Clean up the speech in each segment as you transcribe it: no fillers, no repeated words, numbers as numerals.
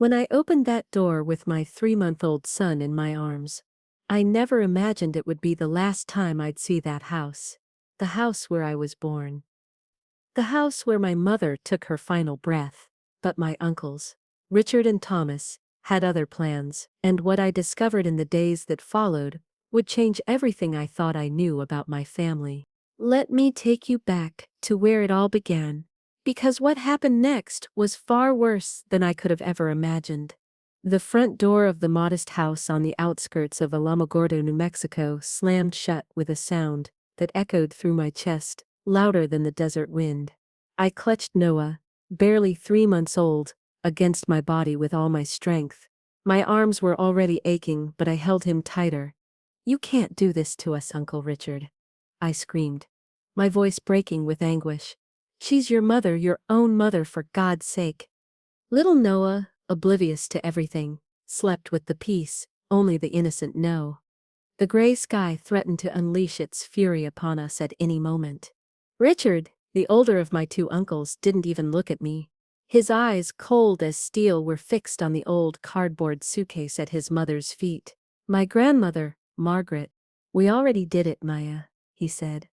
When I opened that door with my 3-month-old son in my arms, I never imagined it would be the last time I'd see that house. The house where I was born. The house where my mother took her final breath. But my uncles, Richard and Thomas, had other plans, and what I discovered in the days that followed would change everything I thought I knew about my family. Let me take you back to where it all began, because what happened next was far worse than I could have ever imagined. The front door of the modest house on the outskirts of Alamogordo, New Mexico, slammed shut with a sound that echoed through my chest, louder than the desert wind. I clutched Noah, barely 3 months old, against my body with all my strength. My arms were already aching, but I held him tighter. "You can't do this to us, Uncle Richard," I screamed, my voice breaking with anguish. "She's your mother, your own mother, for God's sake." Little Noah, oblivious to everything, slept with the peace only the innocent know. The gray sky threatened to unleash its fury upon us at any moment. Richard, the older of my 2 uncles, didn't even look at me. His eyes, cold as steel, were fixed on the old cardboard suitcase at his mother's feet. "My grandmother, Margaret." "We already did it, Maya," he said.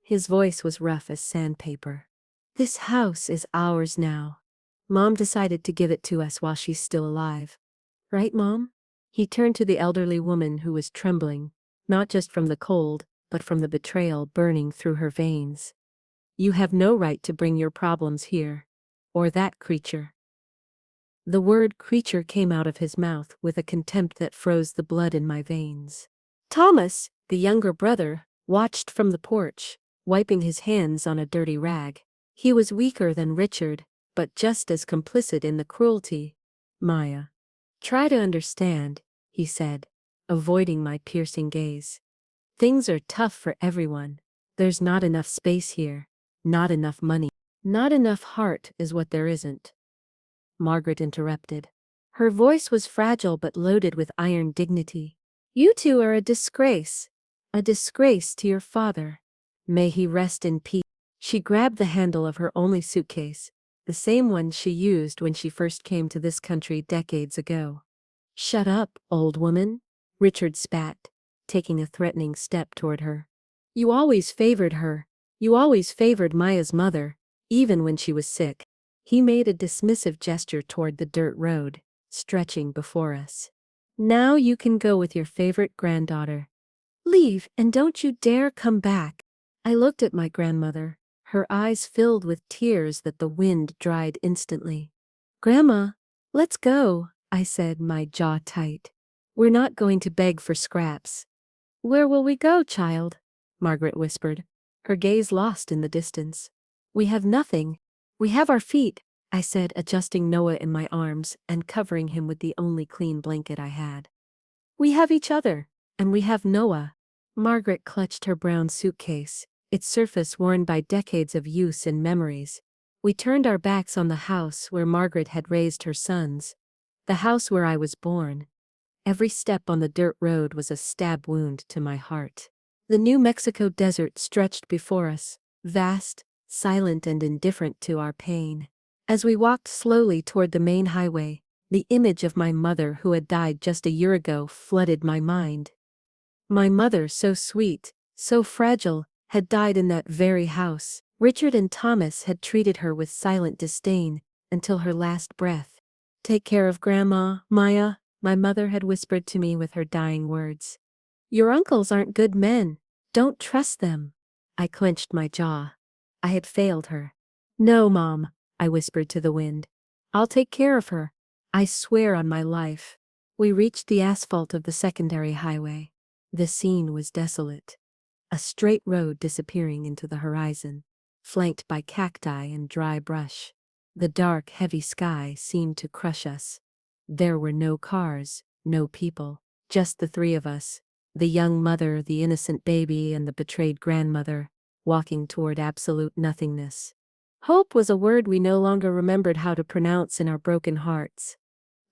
His voice was rough as sandpaper. "This house is ours now. Mom decided to give it to us while she's still alive. Right, Mom?" He turned to the elderly woman who was trembling, not just from the cold, but from the betrayal burning through her veins. "You have no right to bring your problems here. Or that creature." The word creature came out of his mouth with a contempt that froze the blood in my veins. Thomas, the younger brother, watched from the porch, wiping his hands on a dirty rag. He was weaker than Richard, but just as complicit in the cruelty. "Maya, try to understand," he said, avoiding my piercing gaze. "Things are tough for everyone. There's not enough space here, not enough money, not enough heart is what there isn't." Margaret interrupted. Her voice was fragile but loaded with iron dignity. "You two are a disgrace to your father. May he rest in peace." She grabbed the handle of her only suitcase, the same one she used when she first came to this country decades ago. "Shut up, old woman," Richard spat, taking a threatening step toward her. "You always favored her. You always favored Maya's mother, even when she was sick." He made a dismissive gesture toward the dirt road, stretching before us. "Now you can go with your favorite granddaughter. Leave and don't you dare come back." I looked at my grandmother, her eyes filled with tears that the wind dried instantly. "Grandma, let's go," I said, my jaw tight. "We're not going to beg for scraps." "Where will we go, child?" Margaret whispered, her gaze lost in the distance. "We have nothing. We have our feet," I said, adjusting Noah in my arms and covering him with the only clean blanket I had. "We have each other, and we have Noah." Margaret clutched her brown suitcase, its surface worn by decades of use and memories. We turned our backs on the house where Margaret had raised her sons, the house where I was born. Every step on the dirt road was a stab wound to my heart. The New Mexico desert stretched before us, vast, silent and indifferent to our pain. As we walked slowly toward the main highway, the image of my mother who had died just a year ago flooded my mind. My mother, so sweet, so fragile, had died in that very house. Richard and Thomas had treated her with silent disdain until her last breath. "Take care of Grandma, Maya," my mother had whispered to me with her dying words. "Your uncles aren't good men. Don't trust them." I clenched my jaw. I had failed her. "No, Mom," I whispered to the wind. "I'll take care of her. I swear on my life." We reached the asphalt of the secondary highway. The scene was desolate. A straight road disappearing into the horizon, flanked by cacti and dry brush. The dark, heavy sky seemed to crush us. There were no cars, no people, just the 3 of us, the young mother, the innocent baby, and the betrayed grandmother, walking toward absolute nothingness. Hope was a word we no longer remembered how to pronounce in our broken hearts.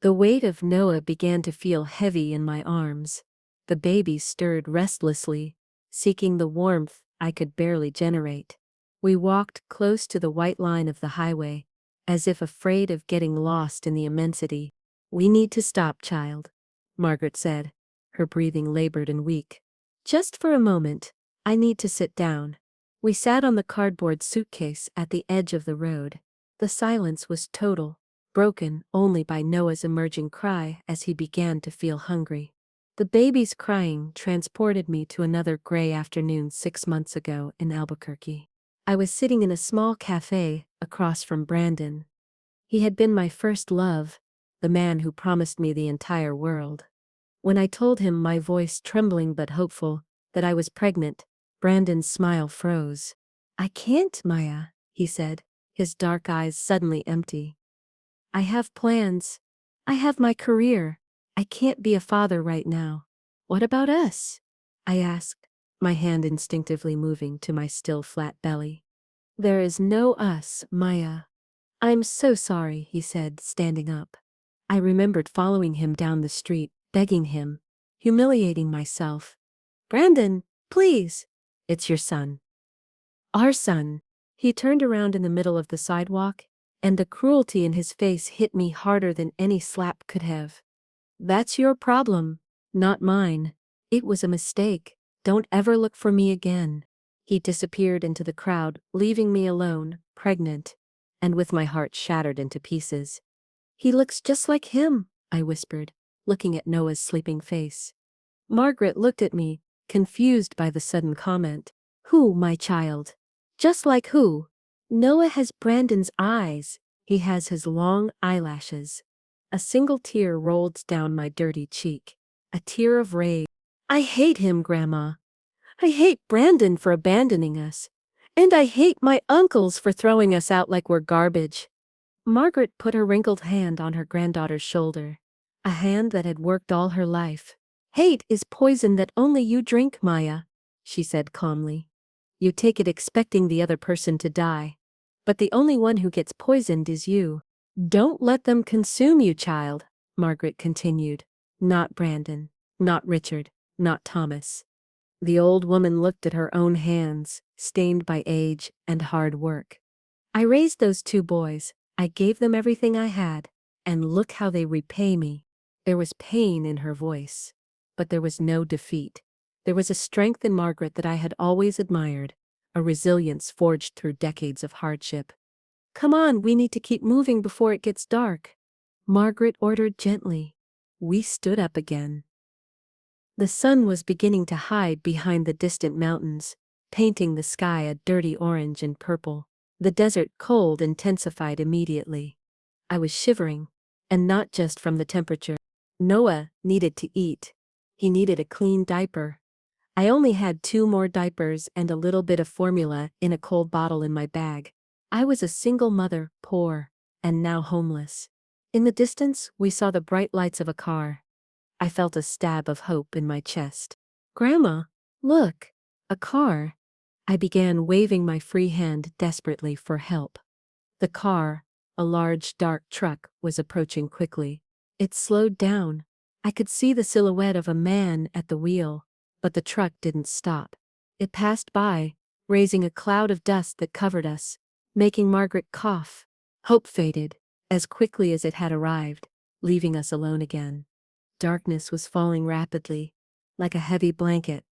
The weight of Noah began to feel heavy in my arms. The baby stirred restlessly, seeking the warmth I could barely generate. We walked close to the white line of the highway, as if afraid of getting lost in the immensity. We need to stop, child, Margaret said, her breathing labored and weak. Just for a moment, I need to sit down. We sat on the cardboard suitcase at the edge of the road. The silence was total, broken only by Noah's emerging cry as he began to feel hungry. The baby's crying transported me to another gray afternoon 6 months ago in Albuquerque. I was sitting in a small cafe across from Brandon. He had been my first love, the man who promised me the entire world. When I told him, my voice trembling but hopeful, that I was pregnant, Brandon's smile froze. I can't, Maya, he said, his dark eyes suddenly empty. I have plans. I have my career. I can't be a father right now. What about us? I asked, my hand instinctively moving to my still flat belly. There is no us, Maya. I'm so sorry, he said, standing up. I remembered following him down the street, begging him, humiliating myself. Brandon, please. It's your son. Our son. He turned around in the middle of the sidewalk, and the cruelty in his face hit me harder than any slap could have. That's your problem, not mine. It was a mistake. Don't ever look for me again. He disappeared into the crowd, leaving me alone, pregnant, and with my heart shattered into pieces. He looks just like him, I whispered, looking at Noah's sleeping face. Margaret looked at me, confused by the sudden comment. Who, my child? Just like who? Noah has Brandon's eyes. He has his long eyelashes. A single tear rolled down my dirty cheek. A tear of rage. I hate him, Grandma. I hate Brandon for abandoning us. And I hate my uncles for throwing us out like we're garbage. Margaret put her wrinkled hand on her granddaughter's shoulder. A hand that had worked all her life. Hate is poison that only you drink, Maya, she said calmly. You take it expecting the other person to die. But the only one who gets poisoned is you. Don't let them consume you, child, Margaret continued. Not Brandon, not Richard, not Thomas. The old woman looked at her own hands, stained by age and hard work. I raised those two boys. I gave them everything I had, and look how they repay me. There was pain in her voice, but there was no defeat. There was a strength in Margaret that I had always admired, a resilience forged through decades of hardship. Come on, we need to keep moving before it gets dark, Margaret ordered gently. We stood up again. The sun was beginning to hide behind the distant mountains, painting the sky a dirty orange and purple. The desert cold intensified immediately. I was shivering, and not just from the temperature. Noah needed to eat. He needed a clean diaper. I only had 2 more diapers and a little bit of formula in a cold bottle in my bag. I was a single mother, poor, and now homeless. In the distance, we saw the bright lights of a car. I felt a stab of hope in my chest. Grandma, look, a car. I began waving my free hand desperately for help. The car, a large dark truck, was approaching quickly. It slowed down. I could see the silhouette of a man at the wheel, but the truck didn't stop. It passed by, raising a cloud of dust that covered us, making Margaret cough. Hope faded, as quickly as it had arrived, leaving us alone again. Darkness was falling rapidly, like a heavy blanket.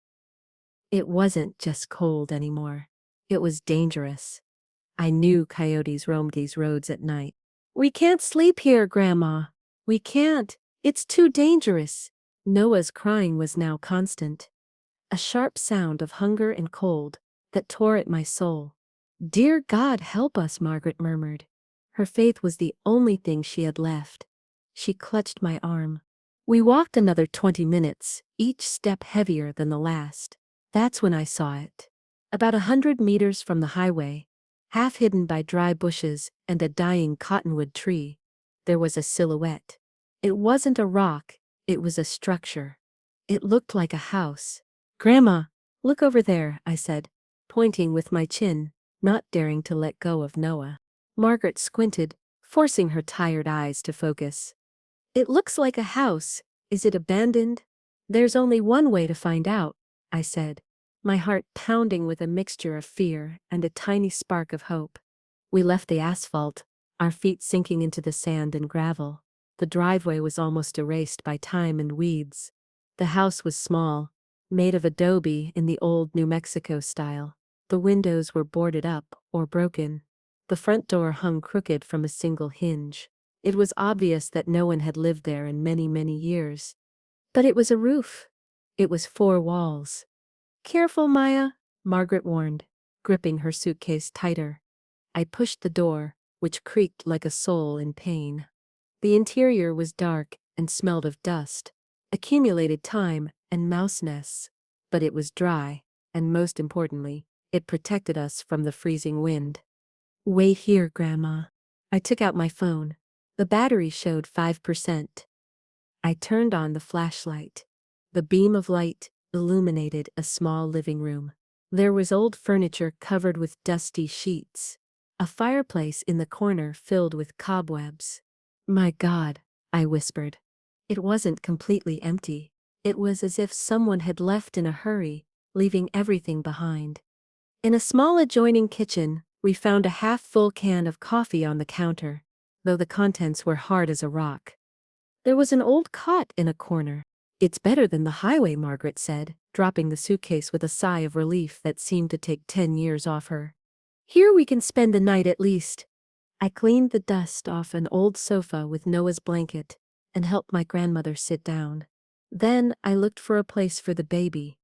It wasn't just cold anymore. It was dangerous. I knew coyotes roamed these roads at night. We can't sleep here, Grandma. We can't. It's too dangerous. Noah's crying was now constant. A sharp sound of hunger and cold that tore at my soul. Dear God, help us, Margaret murmured. Her faith was the only thing she had left. She clutched my arm. We walked another 20 minutes, each step heavier than the last. That's when I saw it. About 100 meters from the highway, half hidden by dry bushes and a dying cottonwood tree, there was a silhouette. It wasn't a rock, it was a structure. It looked like a house. Grandma, look over there, I said, pointing with my chin, not daring to let go of Noah. Margaret squinted, forcing her tired eyes to focus. It looks like a house. Is it abandoned? There's only one way to find out, I said, my heart pounding with a mixture of fear and a tiny spark of hope. We left the asphalt, our feet sinking into the sand and gravel. The driveway was almost erased by time and weeds. The house was small, made of adobe in the old New Mexico style. The windows were boarded up or broken. The front door hung crooked from a single hinge. It was obvious that no one had lived there in many, many years. But it was a roof. It was 4 walls. "Careful, Maya," Margaret warned, gripping her suitcase tighter. I pushed the door, which creaked like a soul in pain. The interior was dark and smelled of dust, accumulated time, and mouse nests. But it was dry, and most importantly, it protected us from the freezing wind. "Wait here, Grandma." I took out my phone. The battery showed 5%. I turned on the flashlight. The beam of light illuminated a small living room. There was old furniture covered with dusty sheets. A fireplace in the corner filled with cobwebs. "My God," I whispered. It wasn't completely empty. It was as if someone had left in a hurry, leaving everything behind. In a small adjoining kitchen, we found a half-full can of coffee on the counter, though the contents were hard as a rock. There was an old cot in a corner. "It's better than the highway," Margaret said, dropping the suitcase with a sigh of relief that seemed to take 10 years off her. "Here we can spend the night at least." I cleaned the dust off an old sofa with Noah's blanket and helped my grandmother sit down. Then I looked for a place for the baby.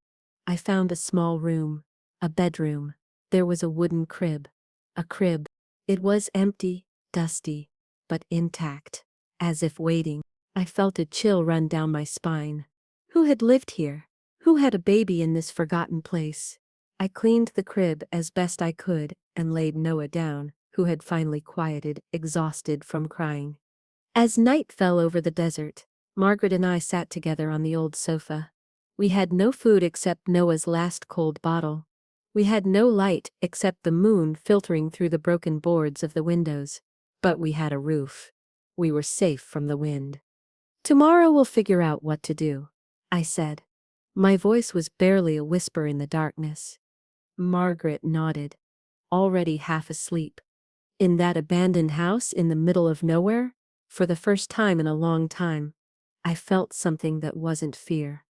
I found a small room, a bedroom. There was a wooden crib. A crib. It was empty, dusty, but intact, as if waiting. I felt a chill run down my spine. Who had lived here? Who had a baby in this forgotten place? I cleaned the crib as best I could and laid Noah down, who had finally quieted, exhausted from crying. As night fell over the desert, Margaret and I sat together on the old sofa. We had no food except Noah's last cold bottle. We had no light except the moon filtering through the broken boards of the windows. But we had a roof. We were safe from the wind. "Tomorrow we'll figure out what to do," I said. My voice was barely a whisper in the darkness. Margaret nodded, already half asleep. In that abandoned house in the middle of nowhere, for the first time in a long time, I felt something that wasn't fear.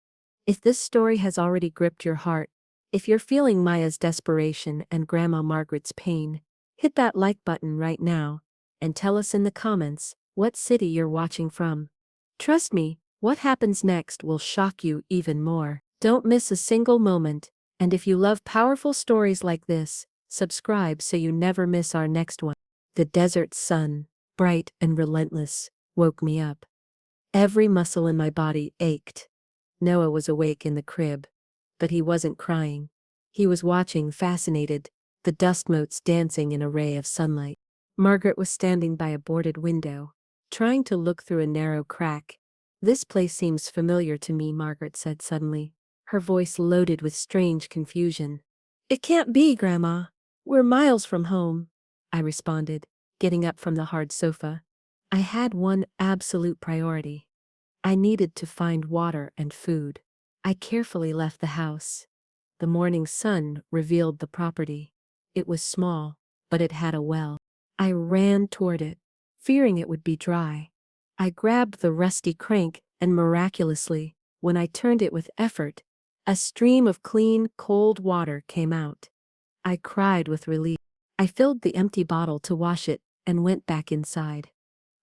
If this story has already gripped your heart, if you're feeling Maya's desperation and Grandma Margaret's pain, hit that like button right now, and tell us in the comments what city you're watching from. Trust me, what happens next will shock you even more. Don't miss a single moment, and if you love powerful stories like this, subscribe so you never miss our next one. The desert sun, bright and relentless, woke me up. Every muscle in my body ached. Noah was awake in the crib, but he wasn't crying. He was watching, fascinated, the dust motes dancing in a ray of sunlight. Margaret was standing by a boarded window, trying to look through a narrow crack. "This place seems familiar to me," Margaret said suddenly, her voice loaded with strange confusion. "It can't be, Grandma. We're miles from home," I responded, getting up from the hard sofa. I had one absolute priority. I needed to find water and food. I carefully left the house. The morning sun revealed the property. It was small, but it had a well. I ran toward it, fearing it would be dry. I grabbed the rusty crank and miraculously, when I turned it with effort, a stream of clean, cold water came out. I cried with relief. I filled the empty bottle to wash it and went back inside.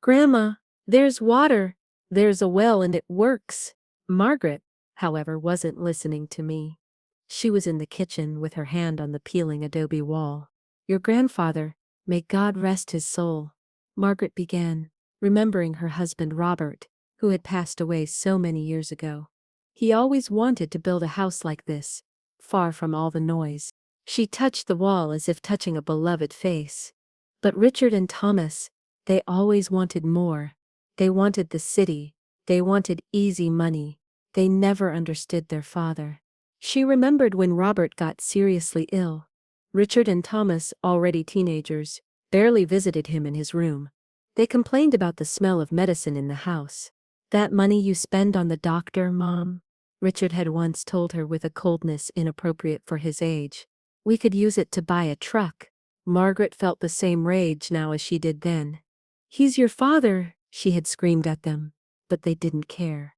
"Grandma, there's water. There's a well and it works." Margaret, however, wasn't listening to me. She was in the kitchen with her hand on the peeling adobe wall. "Your grandfather, may God rest his soul," Margaret began, remembering her husband Robert, who had passed away so many years ago. "He always wanted to build a house like this, far from all the noise." She touched the wall as if touching a beloved face. "But Richard and Thomas, they always wanted more. They wanted the city. They wanted easy money. They never understood their father." She remembered when Robert got seriously ill. Richard and Thomas, already teenagers, barely visited him in his room. They complained about the smell of medicine in the house. "That money you spend on the doctor, Mom," Richard had once told her with a coldness inappropriate for his age. "We could use it to buy a truck." Margaret felt the same rage now as she did then. "He's your father," she had screamed at them, but they didn't care.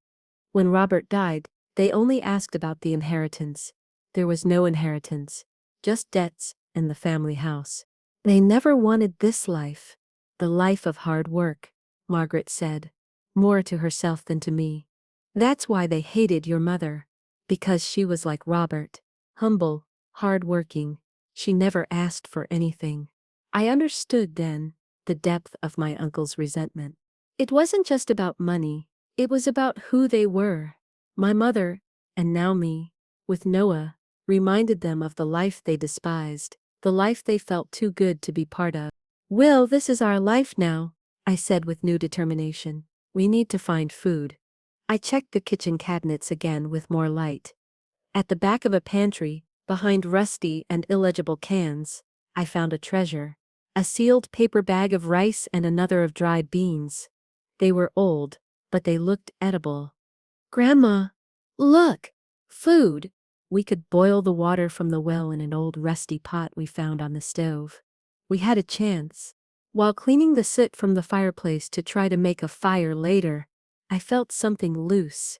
When Robert died, they only asked about the inheritance. There was no inheritance, just debts and the family house. They never wanted this life, the life of hard work, Margaret said, more to herself than to me. That's why they hated your mother, because she was like Robert, humble, hard-working. She never asked for anything. I understood then the depth of my uncle's resentment. It wasn't just about money, it was about who they were. My mother, and now me, with Noah, reminded them of the life they despised, the life they felt too good to be part of. Will, this is our life now, I said with new determination. We need to find food. I checked the kitchen cabinets again with more light. At the back of a pantry, behind rusty and illegible cans, I found a treasure. A sealed paper bag of rice and another of dried beans. They were old, but they looked edible. Grandma, look! Food! We could boil the water from the well in an old rusty pot we found on the stove. We had a chance. While cleaning the soot from the fireplace to try to make a fire later, I felt something loose.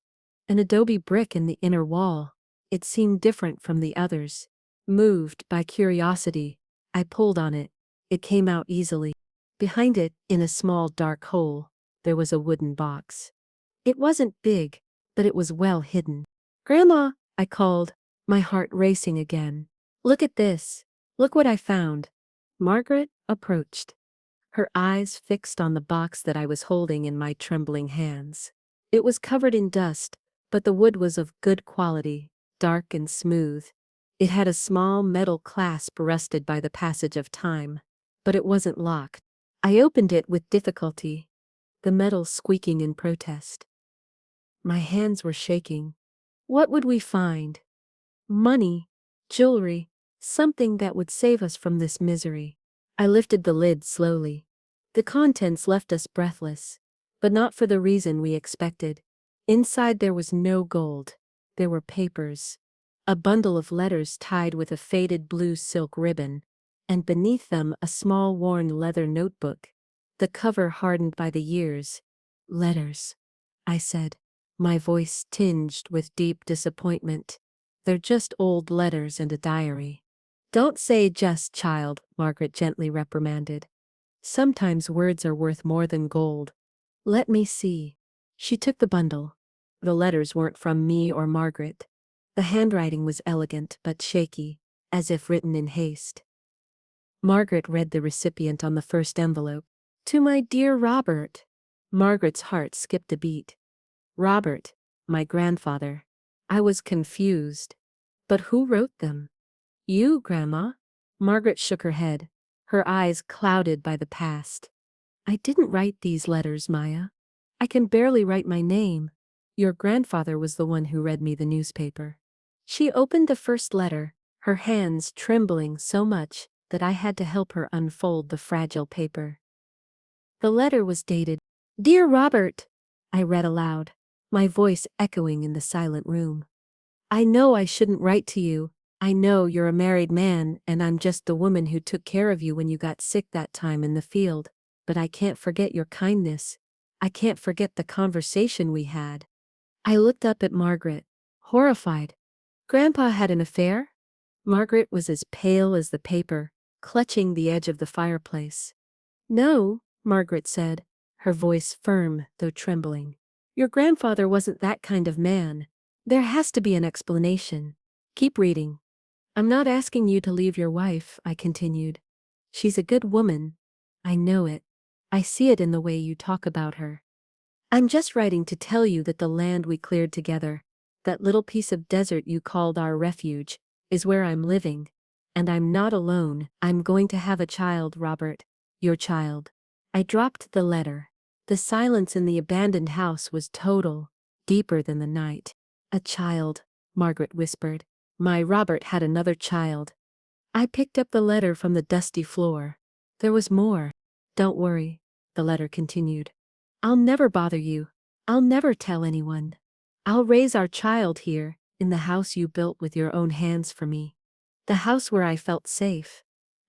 An adobe brick in the inner wall. It seemed different from the others. Moved by curiosity, I pulled on it. It came out easily. Behind it, in a small dark hole, there was a wooden box. It wasn't big, but it was well hidden. Grandma, I called, my heart racing again. Look at this. Look what I found. Margaret approached, her eyes fixed on the box that I was holding in my trembling hands. It was covered in dust, but the wood was of good quality, dark and smooth. It had a small metal clasp rusted by the passage of time, but it wasn't locked. I opened it with difficulty, the metal squeaking in protest. My hands were shaking. What would we find? Money, jewelry, something that would save us from this misery. I lifted the lid slowly. The contents left us breathless, but not for the reason we expected. Inside there was no gold. There were papers. A bundle of letters tied with a faded blue silk ribbon, and beneath them a small worn leather notebook, the cover hardened by the years. Letters, I said, my voice tinged with deep disappointment. They're just old letters and a diary. Don't say just, child, Margaret gently reprimanded. Sometimes words are worth more than gold. Let me see. She took the bundle. The letters weren't from me or Margaret. The handwriting was elegant but shaky, as if written in haste. Margaret read the recipient on the first envelope. To my dear Robert. Margaret's heart skipped a beat. Robert, my grandfather. I was confused. But who wrote them? You, Grandma? Margaret shook her head, her eyes clouded by the past. I didn't write these letters, Maya. I can barely write my name. Your grandfather was the one who read me the newspaper. She opened the first letter, her hands trembling so much that I had to help her unfold the fragile paper. The letter was dated, Dear Robert, I read aloud, my voice echoing in the silent room. I know I shouldn't write to you. I know you're a married man and I'm just the woman who took care of you when you got sick that time in the field, but I can't forget your kindness. I can't forget the conversation we had. I looked up at Margaret, horrified. Grandpa had an affair? Margaret was as pale as the paper, clutching the edge of the fireplace. No, Margaret said, her voice firm though trembling. Your grandfather wasn't that kind of man. There has to be an explanation. Keep reading. I'm not asking you to leave your wife, I continued. She's a good woman. I know it. I see it in the way you talk about her. I'm just writing to tell you that the land we cleared together, that little piece of desert you called our refuge, is where I'm living. And I'm not alone. I'm going to have a child, Robert. Your child. I dropped the letter. The silence in the abandoned house was total, deeper than the night. A child, Margaret whispered. My Robert had another child. I picked up the letter from the dusty floor. There was more. Don't worry, the letter continued. I'll never bother you. I'll never tell anyone. I'll raise our child here, in the house you built with your own hands for me. The house where I felt safe.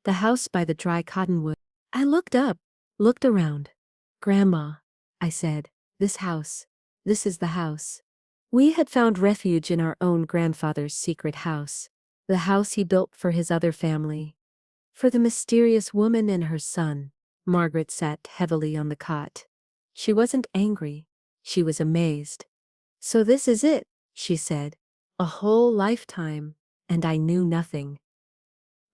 The house by the dry cottonwood. I looked up, looked around. Grandma, I said. This house. This is the house. We had found refuge in our own grandfather's secret house. The house he built for his other family. For the mysterious woman and her son. Margaret sat heavily on the cot. She wasn't angry. She was amazed. So this is it, she said. A whole lifetime, and I knew nothing.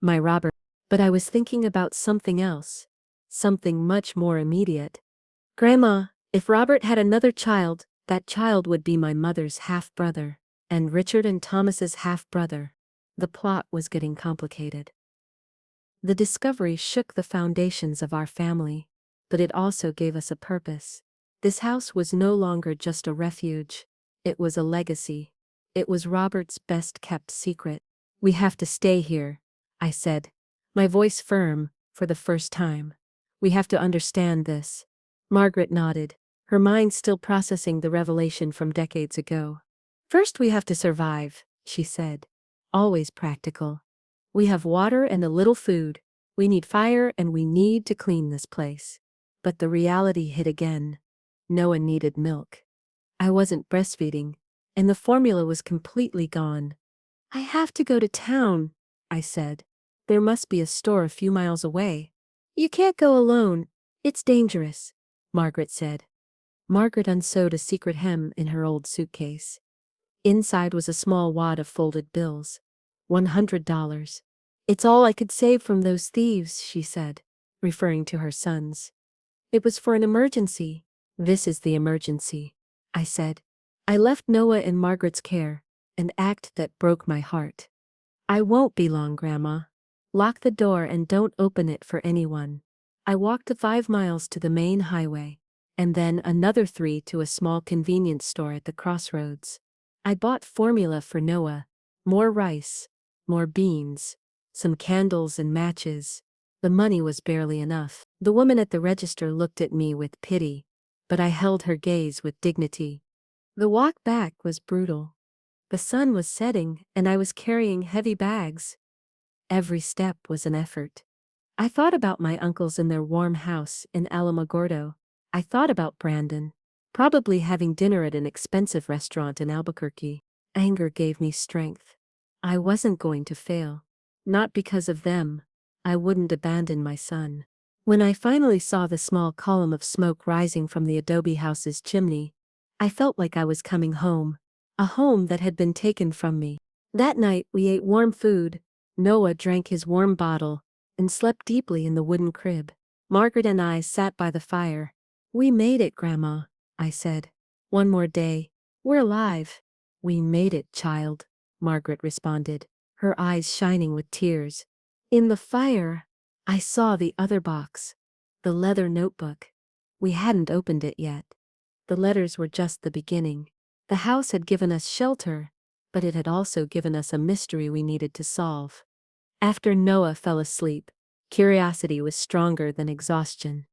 My Robert. But I was thinking about something else. Something much more immediate. Grandma, if Robert had another child, that child would be my mother's half-brother, and Richard and Thomas's half-brother. The plot was getting complicated. The discovery shook the foundations of our family, but it also gave us a purpose. This house was no longer just a refuge. It was a legacy. It was Robert's best-kept secret. We have to stay here, I said, my voice firm, for the first time. We have to understand this. Margaret nodded, her mind still processing the revelation from decades ago. First we have to survive, she said. Always practical. We have water and a little food. We need fire and we need to clean this place. But the reality hit again. Noah needed milk. I wasn't breastfeeding, and the formula was completely gone. I have to go to town, I said. There must be a store a few miles away. You can't go alone. It's dangerous, Margaret said. Margaret unsewed a secret hem in her old suitcase. Inside was a small wad of folded bills. $100. It's all I could save from those thieves, she said, referring to her sons. It was for an emergency. This is the emergency, I said. I left Noah in Margaret's care, an act that broke my heart. I won't be long, Grandma. Lock the door and don't open it for anyone. I walked the 5 miles to the main highway, and then another 3 to a small convenience store at the crossroads. I bought formula for Noah, more rice, more beans, some candles and matches. The money was barely enough. The woman at the register looked at me with pity, but I held her gaze with dignity. The walk back was brutal. The sun was setting, and I was carrying heavy bags. Every step was an effort. I thought about my uncles in their warm house in Alamogordo. I thought about Brandon, probably having dinner at an expensive restaurant in Albuquerque. Anger gave me strength. I wasn't going to fail. Not because of them. I wouldn't abandon my son. When I finally saw the small column of smoke rising from the adobe house's chimney, I felt like I was coming home. A home that had been taken from me. That night we ate warm food. Noah drank his warm bottle and slept deeply in the wooden crib. Margaret and I sat by the fire. We made it, Grandma, I said. One more day. We're alive. We made it, child, Margaret responded, her eyes shining with tears. In the fire, I saw the other box. The leather notebook. We hadn't opened it yet. The letters were just the beginning. The house had given us shelter, but it had also given us a mystery we needed to solve. After Noah fell asleep, curiosity was stronger than exhaustion.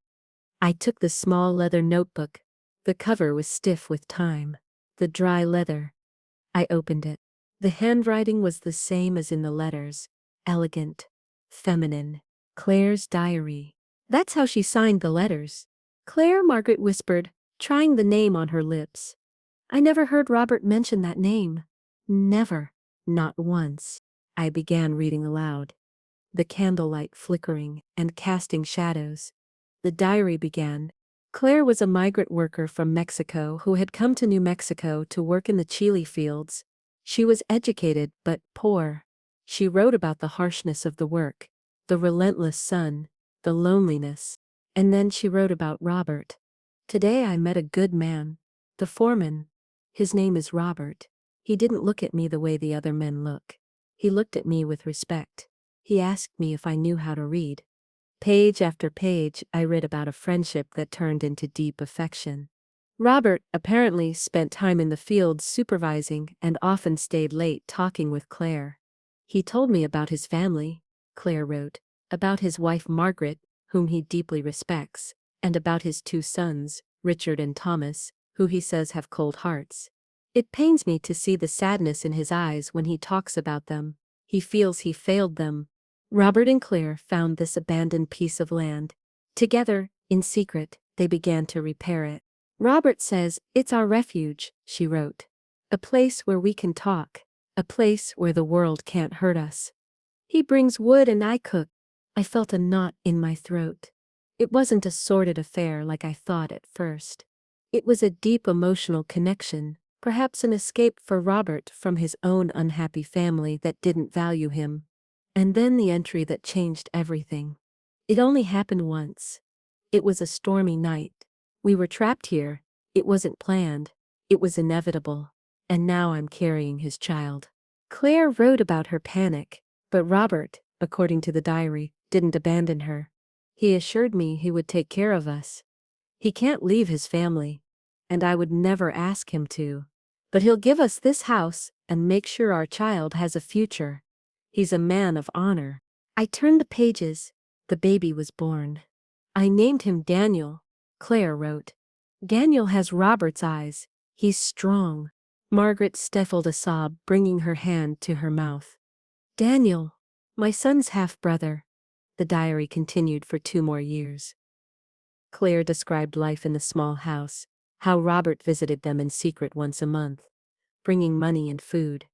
I took the small leather notebook. The cover was stiff with time. The dry leather. I opened it. The handwriting was the same as in the letters. Elegant. Feminine. Claire's diary. That's how she signed the letters. Claire, Margaret whispered, trying the name on her lips. I never heard Robert mention that name. Never. Not once. I began reading aloud. The candlelight flickering and casting shadows. The diary began. Claire was a migrant worker from Mexico who had come to New Mexico to work in the chili fields. She was educated but poor. She wrote about the harshness of the work, the relentless sun, the loneliness. And then she wrote about Robert. Today I met a good man. The foreman. His name is Robert. He didn't look at me the way the other men look. He looked at me with respect. He asked me if I knew how to read. Page after page, I read about a friendship that turned into deep affection. Robert apparently spent time in the fields supervising and often stayed late talking with Claire. He told me about his family, Claire wrote, about his wife Margaret, whom he deeply respects, and about his 2 sons, Richard and Thomas, who he says have cold hearts. It pains me to see the sadness in his eyes when he talks about them. He feels he failed them. Robert and Claire found this abandoned piece of land. Together, in secret, they began to repair it. Robert says, "It's our refuge," she wrote. "A place where we can talk. A place where the world can't hurt us. He brings wood and I cook." I felt a knot in my throat. It wasn't a sordid affair like I thought at first. It was a deep emotional connection, perhaps an escape for Robert from his own unhappy family that didn't value him. And then the entry that changed everything. It only happened once. It was a stormy night. We were trapped here. It wasn't planned. It was inevitable. And now I'm carrying his child. Claire wrote about her panic, but Robert, according to the diary, didn't abandon her. He assured me he would take care of us. He can't leave his family, and I would never ask him to. But he'll give us this house and make sure our child has a future. He's a man of honor. I turned the pages. The baby was born. I named him Daniel, Claire wrote. Daniel has Robert's eyes. He's strong. Margaret stifled a sob, bringing her hand to her mouth. Daniel, my son's half-brother. The diary continued for 2 more years. Claire described life in the small house, how Robert visited them in secret once a month, bringing money and food.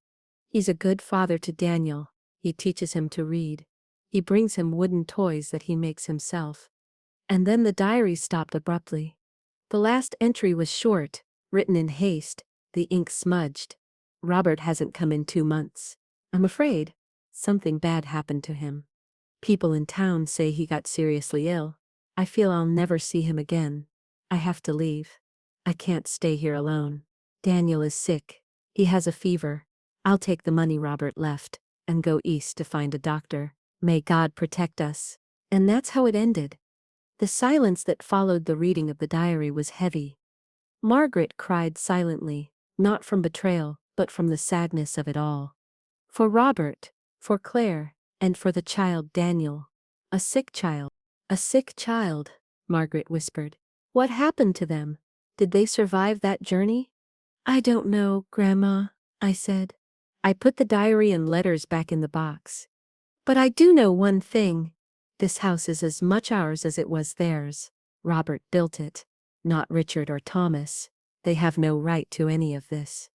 He's a good father to Daniel. He teaches him to read. He brings him wooden toys that he makes himself. And then the diary stopped abruptly. The last entry was short, written in haste, the ink smudged. Robert hasn't come in 2 months. I'm afraid something bad happened to him. People in town say he got seriously ill. I feel I'll never see him again. I have to leave. I can't stay here alone. Daniel is sick. He has a fever. I'll take the money Robert left and go east to find a doctor. May God protect us. And that's how it ended. The silence that followed the reading of the diary was heavy. Margaret cried silently, not from betrayal, but from the sadness of it all. For Robert, for Claire, and for the child Daniel. A sick child. A sick child, Margaret whispered. What happened to them? Did they survive that journey? I don't know, Grandma, I said. I put the diary and letters back in the box. But I do know one thing. This house is as much ours as it was theirs. Robert built it, not Richard or Thomas. They have no right to any of this.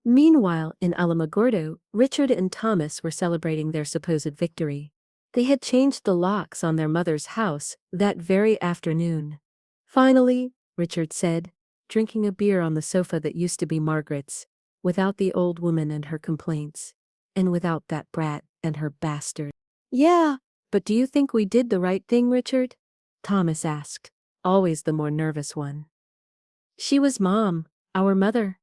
Meanwhile, in Alamogordo, Richard and Thomas were celebrating their supposed victory. They had changed the locks on their mother's house that very afternoon. Finally, Richard said, drinking a beer on the sofa that used to be Margaret's, without the old woman and her complaints, and without that brat and her bastard. Yeah, but do you think we did the right thing, Richard? Thomas asked, always the more nervous one. She was Mom, our mother.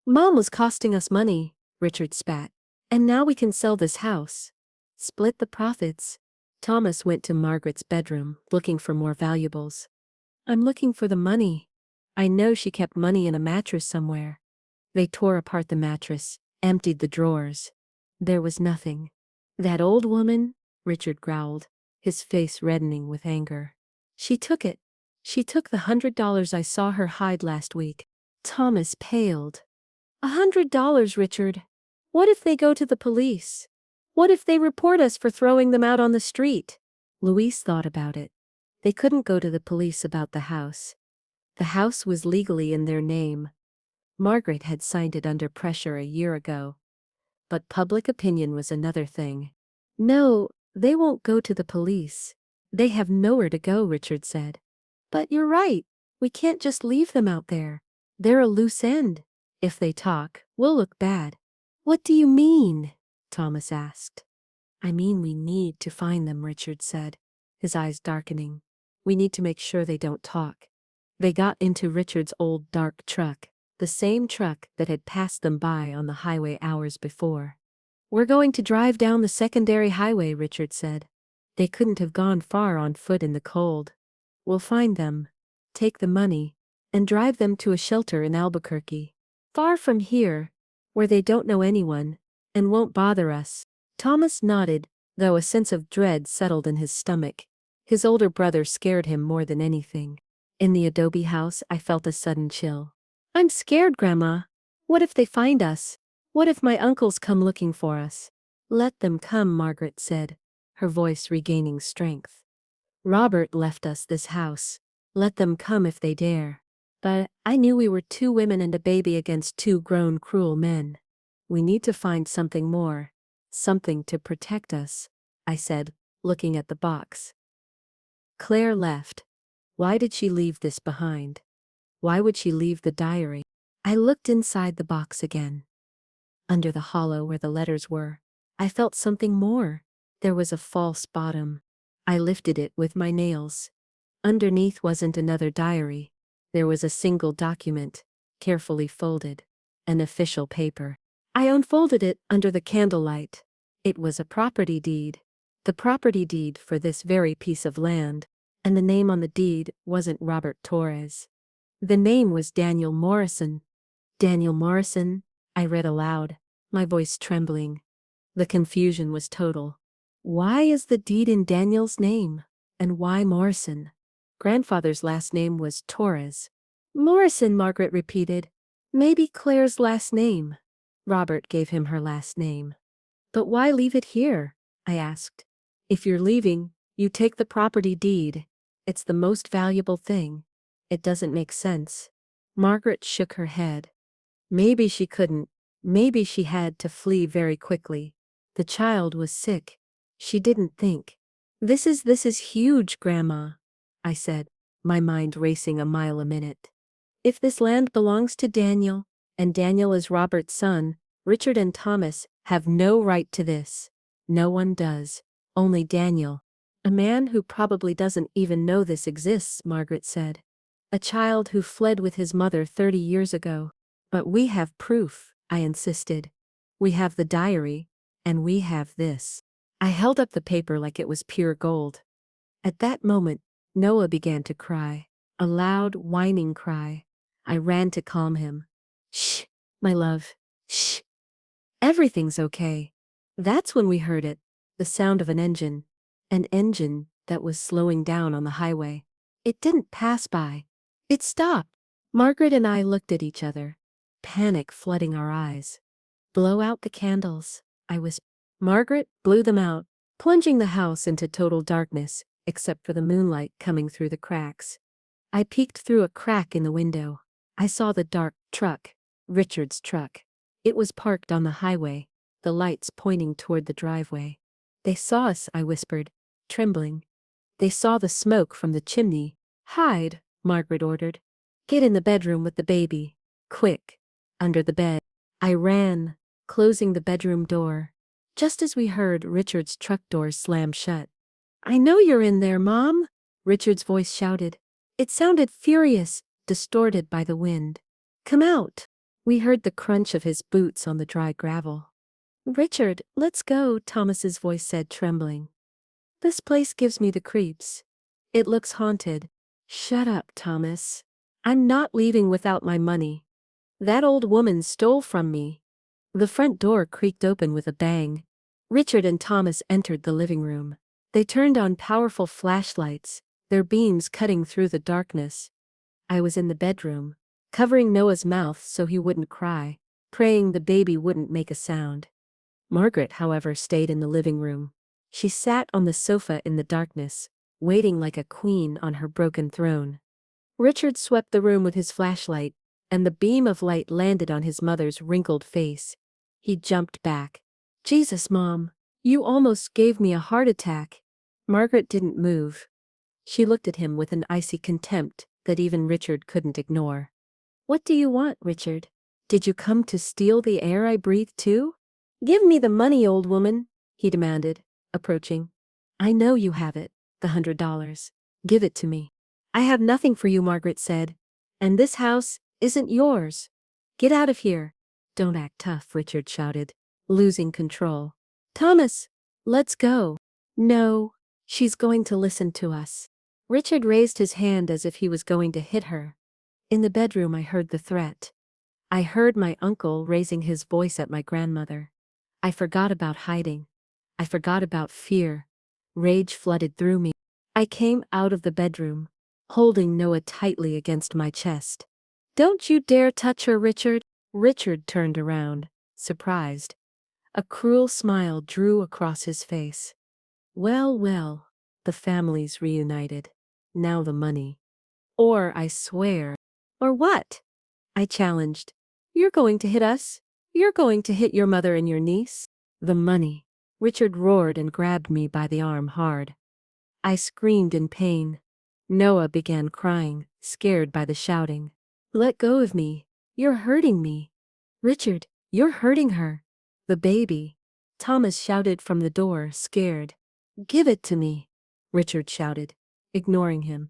Mom was costing us money, Richard spat. And now we can sell this house. Split the profits. Thomas went to Margaret's bedroom, looking for more valuables. I'm looking for the money. I know she kept money in a mattress somewhere. They tore apart the mattress, emptied the drawers. There was nothing. That old woman, Richard growled, his face reddening with anger. She took it. She took the $100 I saw her hide last week. Thomas paled. $100, Richard. What if they go to the police? What if they report us for throwing them out on the street? Louise thought about it. They couldn't go to the police about the house. The house was legally in their name. Margaret had signed it under pressure a year ago. But public opinion was another thing. No, they won't go to the police. They have nowhere to go, Richard said. But you're right. We can't just leave them out there. They're a loose end. If they talk, we'll look bad. What do you mean? Thomas asked. I mean we need to find them, Richard said, his eyes darkening. We need to make sure they don't talk. They got into Richard's old dark truck, the same truck that had passed them by on the highway hours before. We're going to drive down the secondary highway, Richard said. They couldn't have gone far on foot in the cold. We'll find them, take the money, and drive them to a shelter in Albuquerque. Far from here, where they don't know anyone, and won't bother us. Thomas nodded, though a sense of dread settled in his stomach. His older brother scared him more than anything. In the adobe house, I felt a sudden chill. I'm scared, Grandma. What if they find us? What if my uncles come looking for us? Let them come, Margaret said, her voice regaining strength. Robert left us this house. Let them come if they dare. But I knew we were 2 women and a baby against 2 grown, cruel men. We need to find something more. Something to protect us, I said, looking at the box. Claire left. Why did she leave this behind? Why would she leave the diary? I looked inside the box again. Under the hollow where the letters were, I felt something more. There was a false bottom. I lifted it with my nails. Underneath wasn't another diary. There was a single document, carefully folded. An official paper. I unfolded it under the candlelight. It was a property deed. The property deed for this very piece of land. And the name on the deed wasn't Robert Torres. The name was Daniel Morrison. Daniel Morrison, I read aloud, my voice trembling. The confusion was total. Why is the deed in Daniel's name? And why Morrison? Grandfather's last name was Torres. Morrison, Margaret repeated. Maybe Claire's last name. Robert gave him her last name. But why leave it here? I asked. If you're leaving, you take the property deed. It's the most valuable thing. It doesn't make sense. Margaret shook her head. Maybe she couldn't. Maybe she had to flee very quickly. The child was sick. She didn't think. This is huge, Grandma, I said, my mind racing a mile a minute. If this land belongs to Daniel, and Daniel is Robert's son, Richard and Thomas have no right to this. No one does. Only Daniel. A man who probably doesn't even know this exists, Margaret said. A child who fled with his mother 30 years ago. But we have proof, I insisted. We have the diary, and we have this. I held up the paper like it was pure gold. At that moment, Noah began to cry. A loud, whining cry. I ran to calm him. Shh, my love. Shh. Everything's okay. That's when we heard it. The sound of an engine. An engine that was slowing down on the highway. It didn't pass by. It stopped. Margaret and I looked at each other. Panic flooding our eyes. Blow out the candles, I whispered. Margaret blew them out, plunging the house into total darkness, except for the moonlight coming through the cracks. I peeked through a crack in the window. I saw the dark truck, Richard's truck. It was parked on the highway, the lights pointing toward the driveway. They saw us, I whispered, trembling. They saw the smoke from the chimney. Hide, Margaret ordered. Get in the bedroom with the baby. Quick. Under the bed. I ran, closing the bedroom door. Just as we heard Richard's truck door slam shut. I know you're in there, Mom, Richard's voice shouted. It sounded furious, distorted by the wind. Come out. We heard the crunch of his boots on the dry gravel. Richard, let's go, Thomas's voice said, trembling. This place gives me the creeps. It looks haunted. Shut up, Thomas. I'm not leaving without my money. That old woman stole from me. The front door creaked open with a bang. Richard and Thomas entered the living room. They turned on powerful flashlights, their beams cutting through the darkness. I was in the bedroom, covering Noah's mouth so he wouldn't cry, praying the baby wouldn't make a sound. Margaret, however, stayed in the living room. She sat on the sofa in the darkness, waiting like a queen on her broken throne. Richard swept the room with his flashlight, and the beam of light landed on his mother's wrinkled face. He jumped back. Jesus, Mom, you almost gave me a heart attack. Margaret didn't move. She looked at him with an icy contempt that even Richard couldn't ignore. What do you want, Richard? Did you come to steal the air I breathe too? Give me the money, old woman, he demanded, approaching. I know you have it, the $100. Give it to me. I have nothing for you, Margaret said. And this house isn't yours. Get out of here. Don't act tough, Richard shouted, losing control. Thomas, let's go. No, she's going to listen to us. Richard raised his hand as if he was going to hit her. In the bedroom I heard the threat. I heard my uncle raising his voice at my grandmother. I forgot about hiding. I forgot about fear. Rage flooded through me. I came out of the bedroom, holding Noah tightly against my chest. Don't you dare touch her, Richard. Richard turned around, surprised. A cruel smile drew across his face. Well, well, the family's reunited. Now the money. Or, I swear, Or what? I challenged. You're going to hit us? You're going to hit your mother and your niece? The money. Richard roared and grabbed me by the arm hard. I screamed in pain. Noah began crying, scared by the shouting. Let go of me. You're hurting me. Richard, you're hurting her. The baby. Thomas shouted from the door, scared. Give it to me, Richard shouted, ignoring him.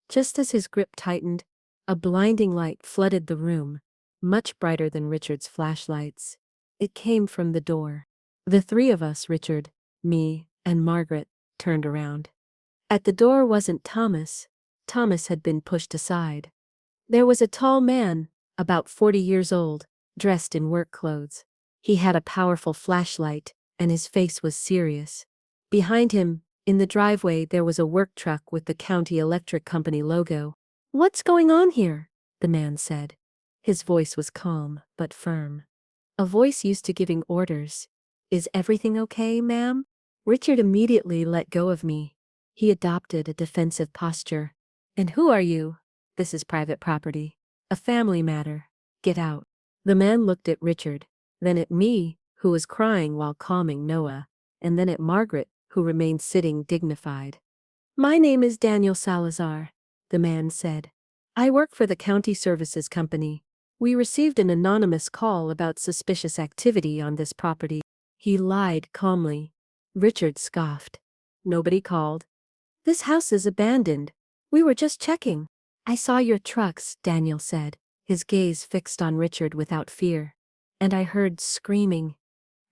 Just as his grip tightened, a blinding light flooded the room, much brighter than Richard's flashlights. It came from the door. The three of us, Richard, me, and Margaret, turned around. At the door wasn't Thomas. Thomas had been pushed aside. There was a tall man, about 40 years old, dressed in work clothes. He had a powerful flashlight, and his face was serious. Behind him, in the driveway, there was a work truck with the County Electric Company logo. What's going on here? The man said. His voice was calm, but firm. A voice used to giving orders. Is everything okay, ma'am? Richard immediately let go of me. He adopted a defensive posture. And who are you? This is private property. A family matter. Get out. The man looked at Richard, then at me, who was crying while calming Noah, and then at Margaret, who remained sitting dignified. My name is Daniel Salazar, the man said. I work for the County Services Company. We received an anonymous call about suspicious activity on this property. He lied calmly. Richard scoffed. Nobody called. This house is abandoned. We were just checking. I saw your trucks, Daniel said, his gaze fixed on Richard without fear. And I heard screaming.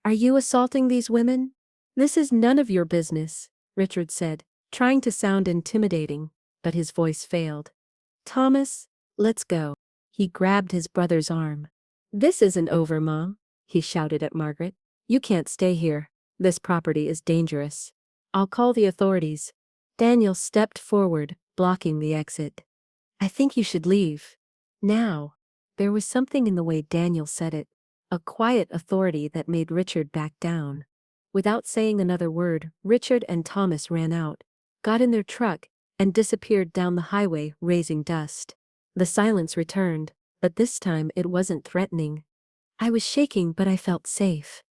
Are you assaulting these women? This is none of your business, Richard said, trying to sound intimidating, but his voice failed. Thomas, let's go. He grabbed his brother's arm. This isn't over, Mom, he shouted at Margaret. You can't stay here. This property is dangerous. I'll call the authorities. Daniel stepped forward, blocking the exit. I think you should leave. Now. There was something in the way Daniel said it, a quiet authority that made Richard back down. Without saying another word, Richard and Thomas ran out, got in their truck, and disappeared down the highway, raising dust. The silence returned, but this time it wasn't threatening. I was shaking, but I felt safe.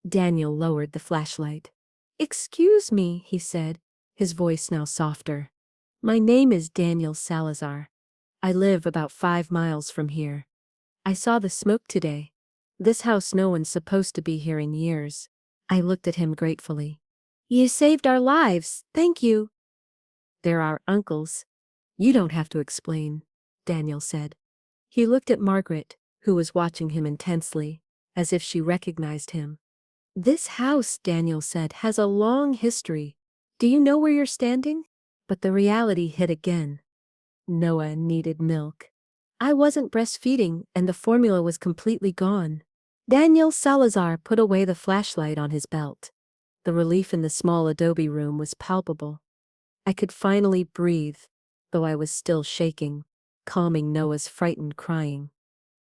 Daniel lowered the flashlight. Excuse me, he said, his voice now softer. My name is Daniel Salazar. I live about 5 miles from here. I saw the smoke today. This house no one's supposed to be here in years. I looked at him gratefully. You saved our lives, thank you. They're our uncles. You don't have to explain, Daniel said. He looked at Margaret, who was watching him intensely, as if she recognized him. This house, Daniel said, has a long history. Do you know where you're standing? But the reality hit again. Noah needed milk. I wasn't breastfeeding, and the formula was completely gone. Daniel Salazar put away the flashlight on his belt. The relief in the small adobe room was palpable. I could finally breathe, though I was still shaking, calming Noah's frightened crying.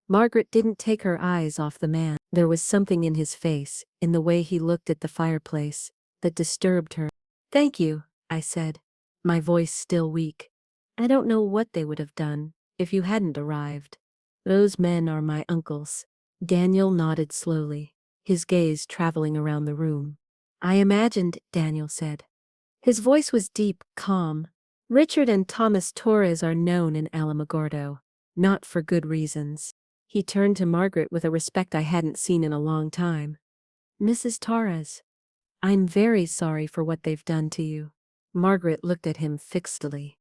Margaret didn't take her eyes off the man. There was something in his face, in the way he looked at the fireplace, that disturbed her. Thank you, I said, my voice still weak. I don't know what they would have done if you hadn't arrived. Those men are my uncles. Daniel nodded slowly, his gaze traveling around the room. I imagined, Daniel said. His voice was deep, calm. Richard and Thomas Torres are known in Alamogordo, not for good reasons. He turned to Margaret with a respect I hadn't seen in a long time. Mrs. Torres, I'm very sorry for what they've done to you. Margaret looked at him fixedly.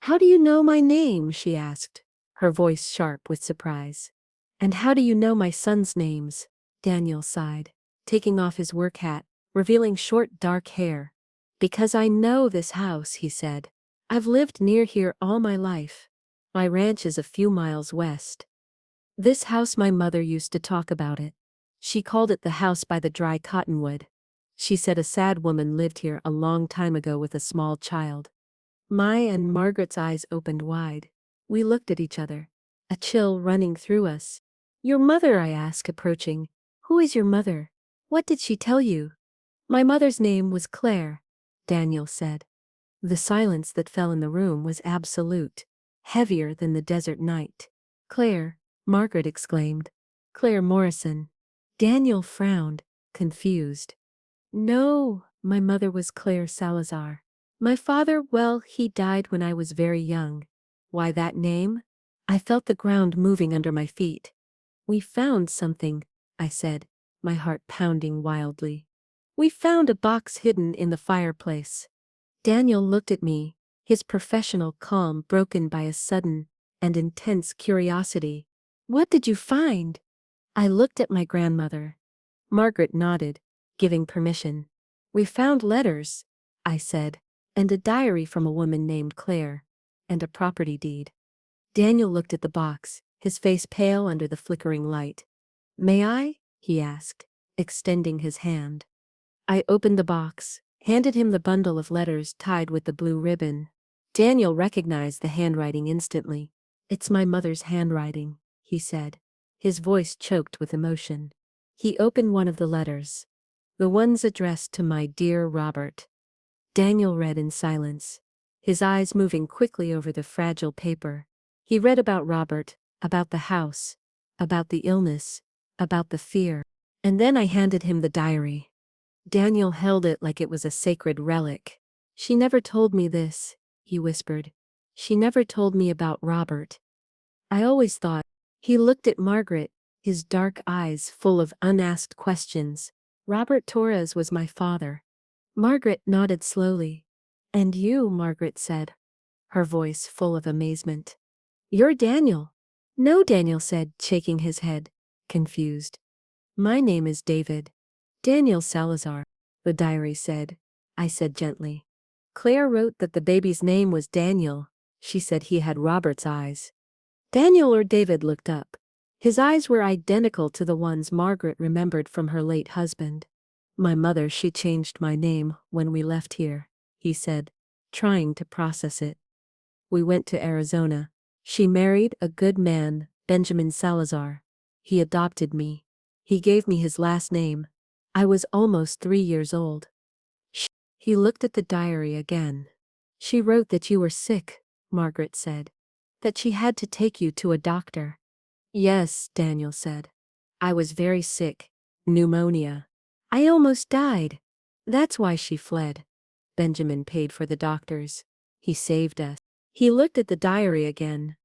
How do you know my name? She asked, her voice sharp with surprise. And how do you know my son's names? Daniel sighed, taking off his work hat, revealing short dark hair. Because I know this house, he said. I've lived near here all my life. My ranch is a few miles west. This house, my mother used to talk about it. She called it the house by the dry cottonwood. She said a sad woman lived here a long time ago with a small child. My and Margaret's eyes opened wide. We looked at each other, a chill running through us. Your mother, I asked, approaching. Who is your mother? What did she tell you? My mother's name was Claire, Daniel said. The silence that fell in the room was absolute, heavier than the desert night. Claire, Margaret exclaimed. Claire Morrison. Daniel frowned, confused. No, my mother was Claire Salazar. My father, well, he died when I was very young. Why that name? I felt the ground moving under my feet. We found something, I said, my heart pounding wildly. We found a box hidden in the fireplace. Daniel looked at me, his professional calm broken by a sudden and intense curiosity. What did you find? I looked at my grandmother. Margaret nodded, giving permission. We found letters, I said, and a diary from a woman named Claire, and a property deed. Daniel looked at the box, his face pale under the flickering light. May I? He asked, extending his hand. I opened the box, handed him the bundle of letters tied with the blue ribbon. Daniel recognized the handwriting instantly. It's my mother's handwriting, he said, his voice choked with emotion. He opened one of the letters. The ones addressed to my dear Robert. Daniel read in silence, his eyes moving quickly over the fragile paper. He read about Robert, about the house, about the illness, about the fear. And then I handed him the diary. Daniel held it like it was a sacred relic. She never told me this, he whispered. She never told me about Robert. I always thought. He looked at Margaret, his dark eyes full of unasked questions. Robert Torres was my father. Margaret nodded slowly. And you, Margaret said, her voice full of amazement. You're Daniel. No, Daniel said, shaking his head, confused. My name is David. Daniel Salazar, the diary said. I said gently. Claire wrote that the baby's name was Daniel. She said he had Robert's eyes. Daniel or David looked up. His eyes were identical to the ones Margaret remembered from her late husband. My mother, she changed my name when we left here, he said, trying to process it. We went to Arizona. She married a good man, Benjamin Salazar. He adopted me. He gave me his last name. I was almost 3 years old. He looked at the diary again. She wrote that you were sick, Margaret said. That she had to take you to a doctor. Yes, Daniel said. I was very sick. Pneumonia. I almost died. That's why she fled. Benjamin paid for the doctors. He saved us. He looked at the diary again.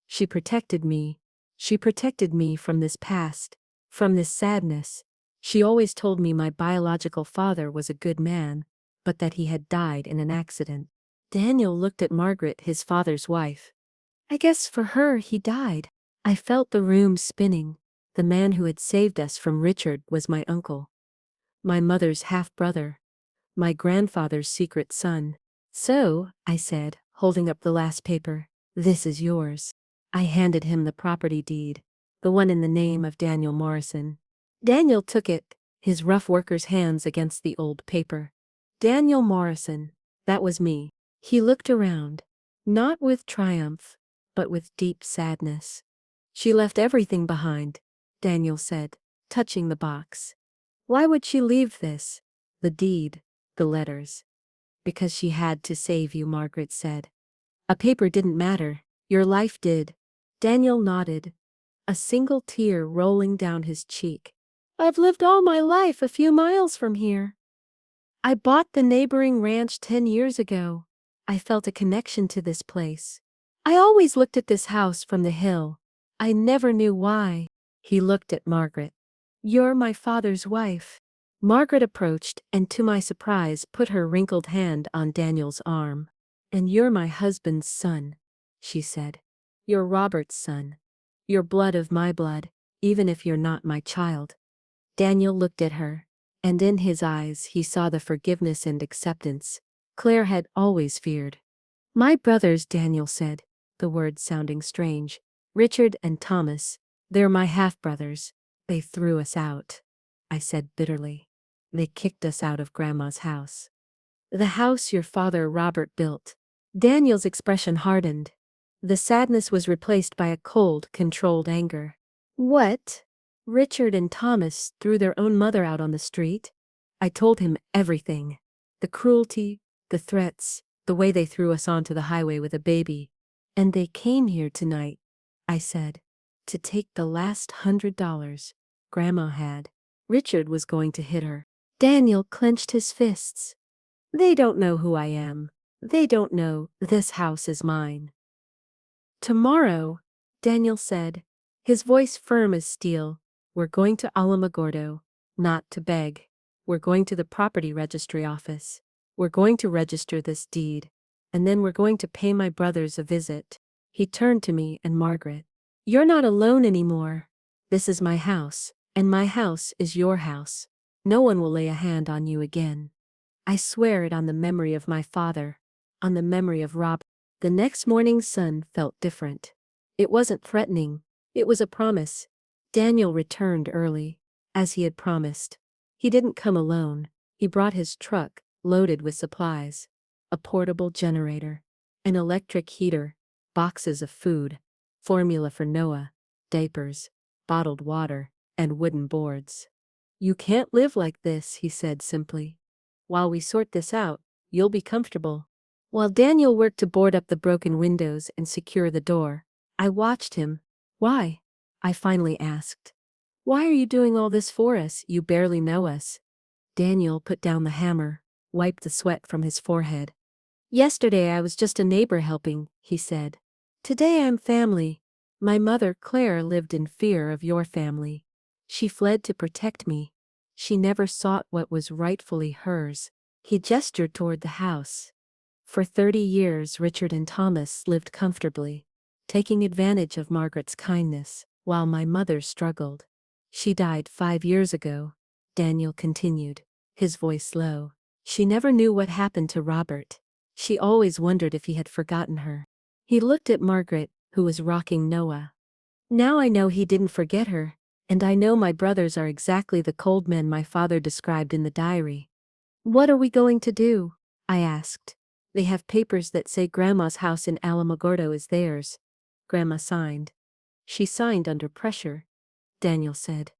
She protected me. She protected me from this past, from this sadness. She always told me my biological father was a good man, but that he had died in an accident. Daniel looked at Margaret, his father's wife. I guess for her he died. I felt the room spinning. The man who had saved us from Richard was my uncle. My mother's half-brother. My grandfather's secret son. So, I said, holding up the last paper, this is yours. I handed him the property deed, the one in the name of Daniel Morrison. Daniel took it, his rough worker's hands against the old paper. Daniel Morrison, that was me. He looked around, not with triumph, but with deep sadness. She left everything behind, Daniel said, touching the box. Why would she leave this? The deed, the letters. Because she had to save you, Margaret said. A paper didn't matter, your life did. Daniel nodded, a single tear rolling down his cheek. I've lived all my life a few miles from here. I bought the neighboring ranch 10 years ago. I felt a connection to this place. I always looked at this house from the hill. I never knew why. He looked at Margaret. You're my father's wife. Margaret approached and, to my surprise, put her wrinkled hand on Daniel's arm. And you're my husband's son, she said. You're Robert's son. You're blood of my blood, even if you're not my child. Daniel looked at her, and in his eyes he saw the forgiveness and acceptance Claire had always feared. My brothers, Daniel said, the words sounding strange. Richard and Thomas, they're my half-brothers. They threw us out, I said bitterly. They kicked us out of Grandma's house. The house your father Robert built. Daniel's expression hardened. The sadness was replaced by a cold, controlled anger. What? Richard and Thomas threw their own mother out on the street? I told him everything. The cruelty, the threats, the way they threw us onto the highway with a baby. And they came here tonight, I said. to take the last $100 Grandma had. Richard was going to hit her. Daniel clenched his fists. They don't know who I am. They don't know this house is mine. Tomorrow, Daniel said, his voice firm as steel, we're going to Alamogordo, not to beg. We're going to the property registry office. We're going to register this deed. And then we're going to pay my brothers a visit. He turned to me and Margaret. You're not alone anymore. This is my house, and my house is your house. No one will lay a hand on you again. I swear it on the memory of my father, on the memory of Rob. The next morning's sun felt different. It wasn't threatening, it was a promise. Daniel returned early, as he had promised. He didn't come alone. He brought his truck, loaded with supplies. A portable generator, an electric heater, boxes of food, formula for Noah, diapers, bottled water, and wooden boards. You can't live like this, he said simply. While we sort this out, you'll be comfortable. While Daniel worked to board up the broken windows and secure the door, I watched him. Why? I finally asked. Why are you doing all this for us? You barely know us. Daniel put down the hammer, wiped the sweat from his forehead. Yesterday I was just a neighbor helping, he said. Today I'm family. My mother, Claire, lived in fear of your family. She fled to protect me. She never sought what was rightfully hers. He gestured toward the house. For 30 years Richard and Thomas lived comfortably, taking advantage of Margaret's kindness, while my mother struggled. She died 5 years ago, Daniel continued, his voice low. She never knew what happened to Robert. She always wondered if he had forgotten her. He looked at Margaret, who was rocking Noah. Now I know he didn't forget her, and I know my brothers are exactly the cold men my father described in the diary. What are we going to do? I asked. They have papers that say Grandma's house in Alamogordo is theirs. Grandma signed. She signed under pressure, Daniel said.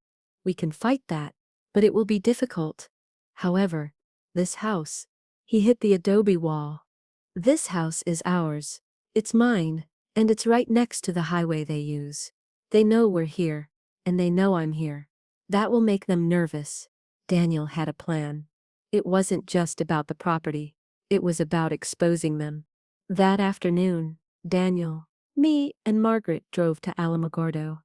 We can fight that, but it will be difficult. However, this house, he hit the adobe wall. This house is ours. It's mine, and it's right next to the highway they use. They know we're here, and they know I'm here. That will make them nervous. Daniel had a plan. It wasn't just about the property. It was about exposing them. That afternoon, Daniel, me, and Margaret drove to Alamogordo.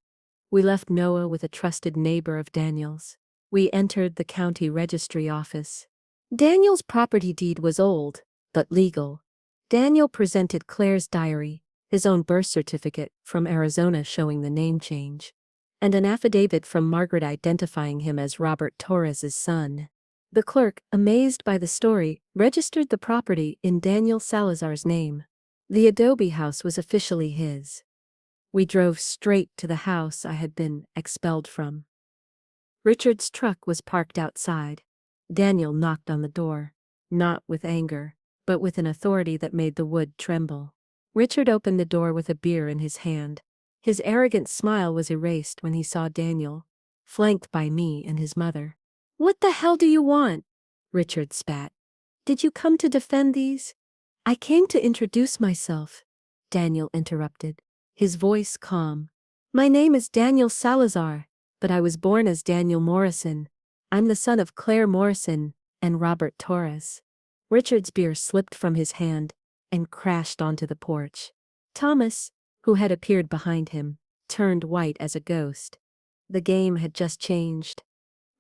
We left Noah with a trusted neighbor of Daniel's. We entered the county registry office. Daniel's property deed was old, but legal. Daniel presented Claire's diary, his own birth certificate from Arizona showing the name change, and an affidavit from Margaret identifying him as Robert Torres's son. The clerk, amazed by the story, registered the property in Daniel Salazar's name. The adobe house was officially his. We drove straight to the house I had been expelled from. Richard's truck was parked outside. Daniel knocked on the door, not with anger, but with an authority that made the wood tremble. Richard opened the door with a beer in his hand. His arrogant smile was erased when he saw Daniel, flanked by me and his mother. What the hell do you want? Richard spat. Did you come to defend these? I came to introduce myself, Daniel interrupted, his voice calm. My name is Daniel Salazar, but I was born as Daniel Morrison. I'm the son of Claire Morrison and Robert Torres. Richard's beer slipped from his hand and crashed onto the porch. Thomas, who had appeared behind him, turned white as a ghost. The game had just changed.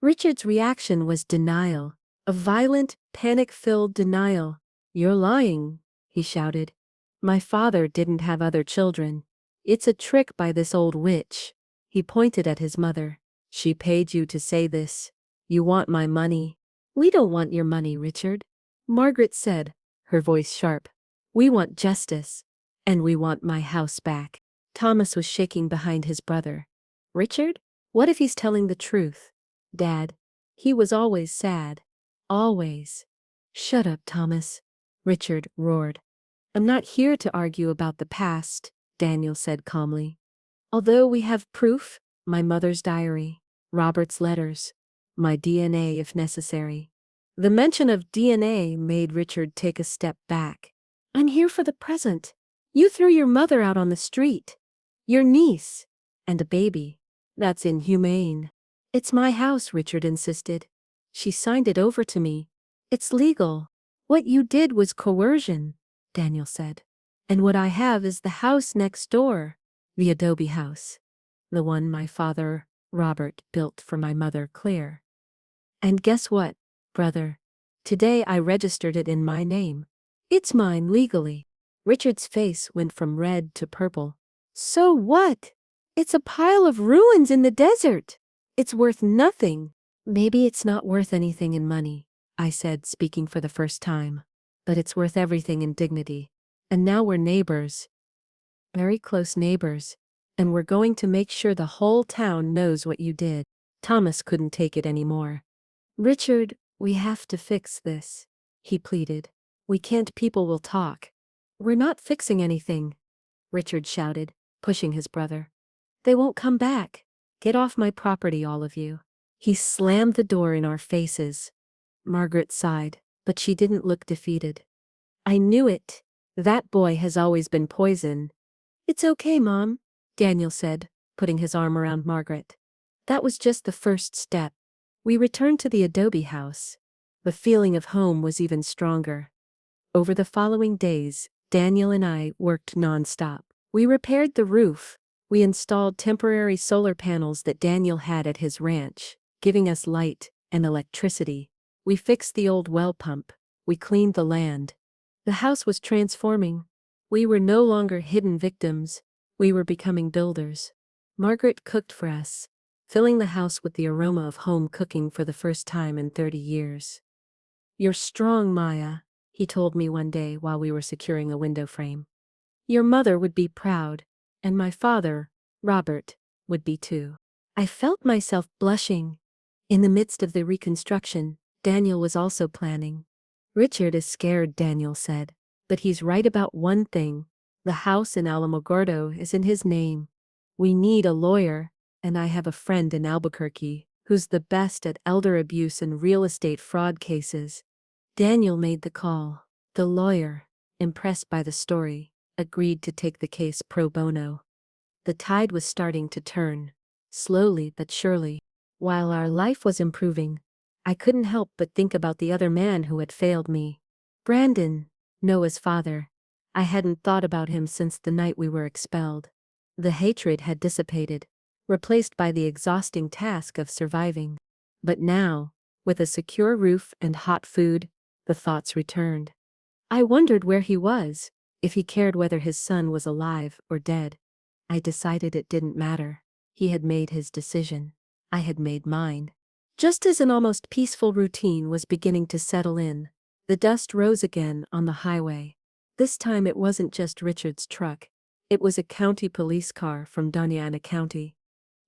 Richard's reaction was denial, a violent, panic-filled denial. You're lying, he shouted. My father didn't have other children. It's a trick by this old witch. He pointed at his mother. She paid you to say this. You want my money? We don't want your money, Richard, Margaret said, her voice sharp. We want justice, and we want my house back. Thomas was shaking behind his brother. Richard? What if he's telling the truth? Dad, he was always sad. Always. Shut up, Thomas, Richard roared. I'm not here to argue about the past, Daniel said calmly. Although we have proof, my mother's diary, Robert's letters, my DNA if necessary. The mention of DNA made Richard take a step back. I'm here for the present. You threw your mother out on the street. Your niece. And a baby. That's inhumane. It's my house, Richard insisted. She signed it over to me. It's legal. What you did was coercion, Daniel said. And what I have is the house next door. The adobe house. The one my father, Robert, built for my mother, Claire. And guess what, brother? Today I registered it in my name. It's mine legally. Richard's face went from red to purple. So what? It's a pile of ruins in the desert. It's worth nothing. Maybe it's not worth anything in money, I said, speaking for the first time. But it's worth everything in dignity. And now we're neighbors. Very close neighbors. And we're going to make sure the whole town knows what you did. Thomas couldn't take it anymore. Richard, we have to fix this, he pleaded. We can't, people will talk. We're not fixing anything, Richard shouted, pushing his brother. They won't come back. Get off my property, all of you. He slammed the door in our faces. Margaret sighed, but she didn't look defeated. I knew it. That boy has always been poison. It's okay, Mom, Daniel said, putting his arm around Margaret. That was just the first step. We returned to the adobe house. The feeling of home was even stronger. Over the following days, Daniel and I worked nonstop. We repaired the roof. We installed temporary solar panels that Daniel had at his ranch, giving us light and electricity. We fixed the old well pump. We cleaned the land. The house was transforming. We were no longer hidden victims. We were becoming builders. Margaret cooked for us, filling the house with the aroma of home cooking for the first time in 30 years. You're strong, Maya, he told me one day while we were securing a window frame. Your mother would be proud, and my father, Robert, would be too. I felt myself blushing. In the midst of the reconstruction, Daniel was also planning. Richard is scared, Daniel said, but he's right about one thing. The house in Alamogordo is in his name. We need a lawyer, and I have a friend in Albuquerque who's the best at elder abuse and real estate fraud cases. Daniel made the call. The lawyer, impressed by the story, agreed to take the case pro bono. The tide was starting to turn, slowly but surely. While our life was improving, I couldn't help but think about the other man who had failed me. Brandon, Noah's father. I hadn't thought about him since the night we were expelled. The hatred had dissipated, replaced by the exhausting task of surviving. But now, with a secure roof and hot food, the thoughts returned. I wondered where he was, if he cared whether his son was alive or dead. I decided it didn't matter. He had made his decision. I had made mine. Just as an almost peaceful routine was beginning to settle in, the dust rose again on the highway. This time it wasn't just Richard's truck. It was a county police car from Doñana County.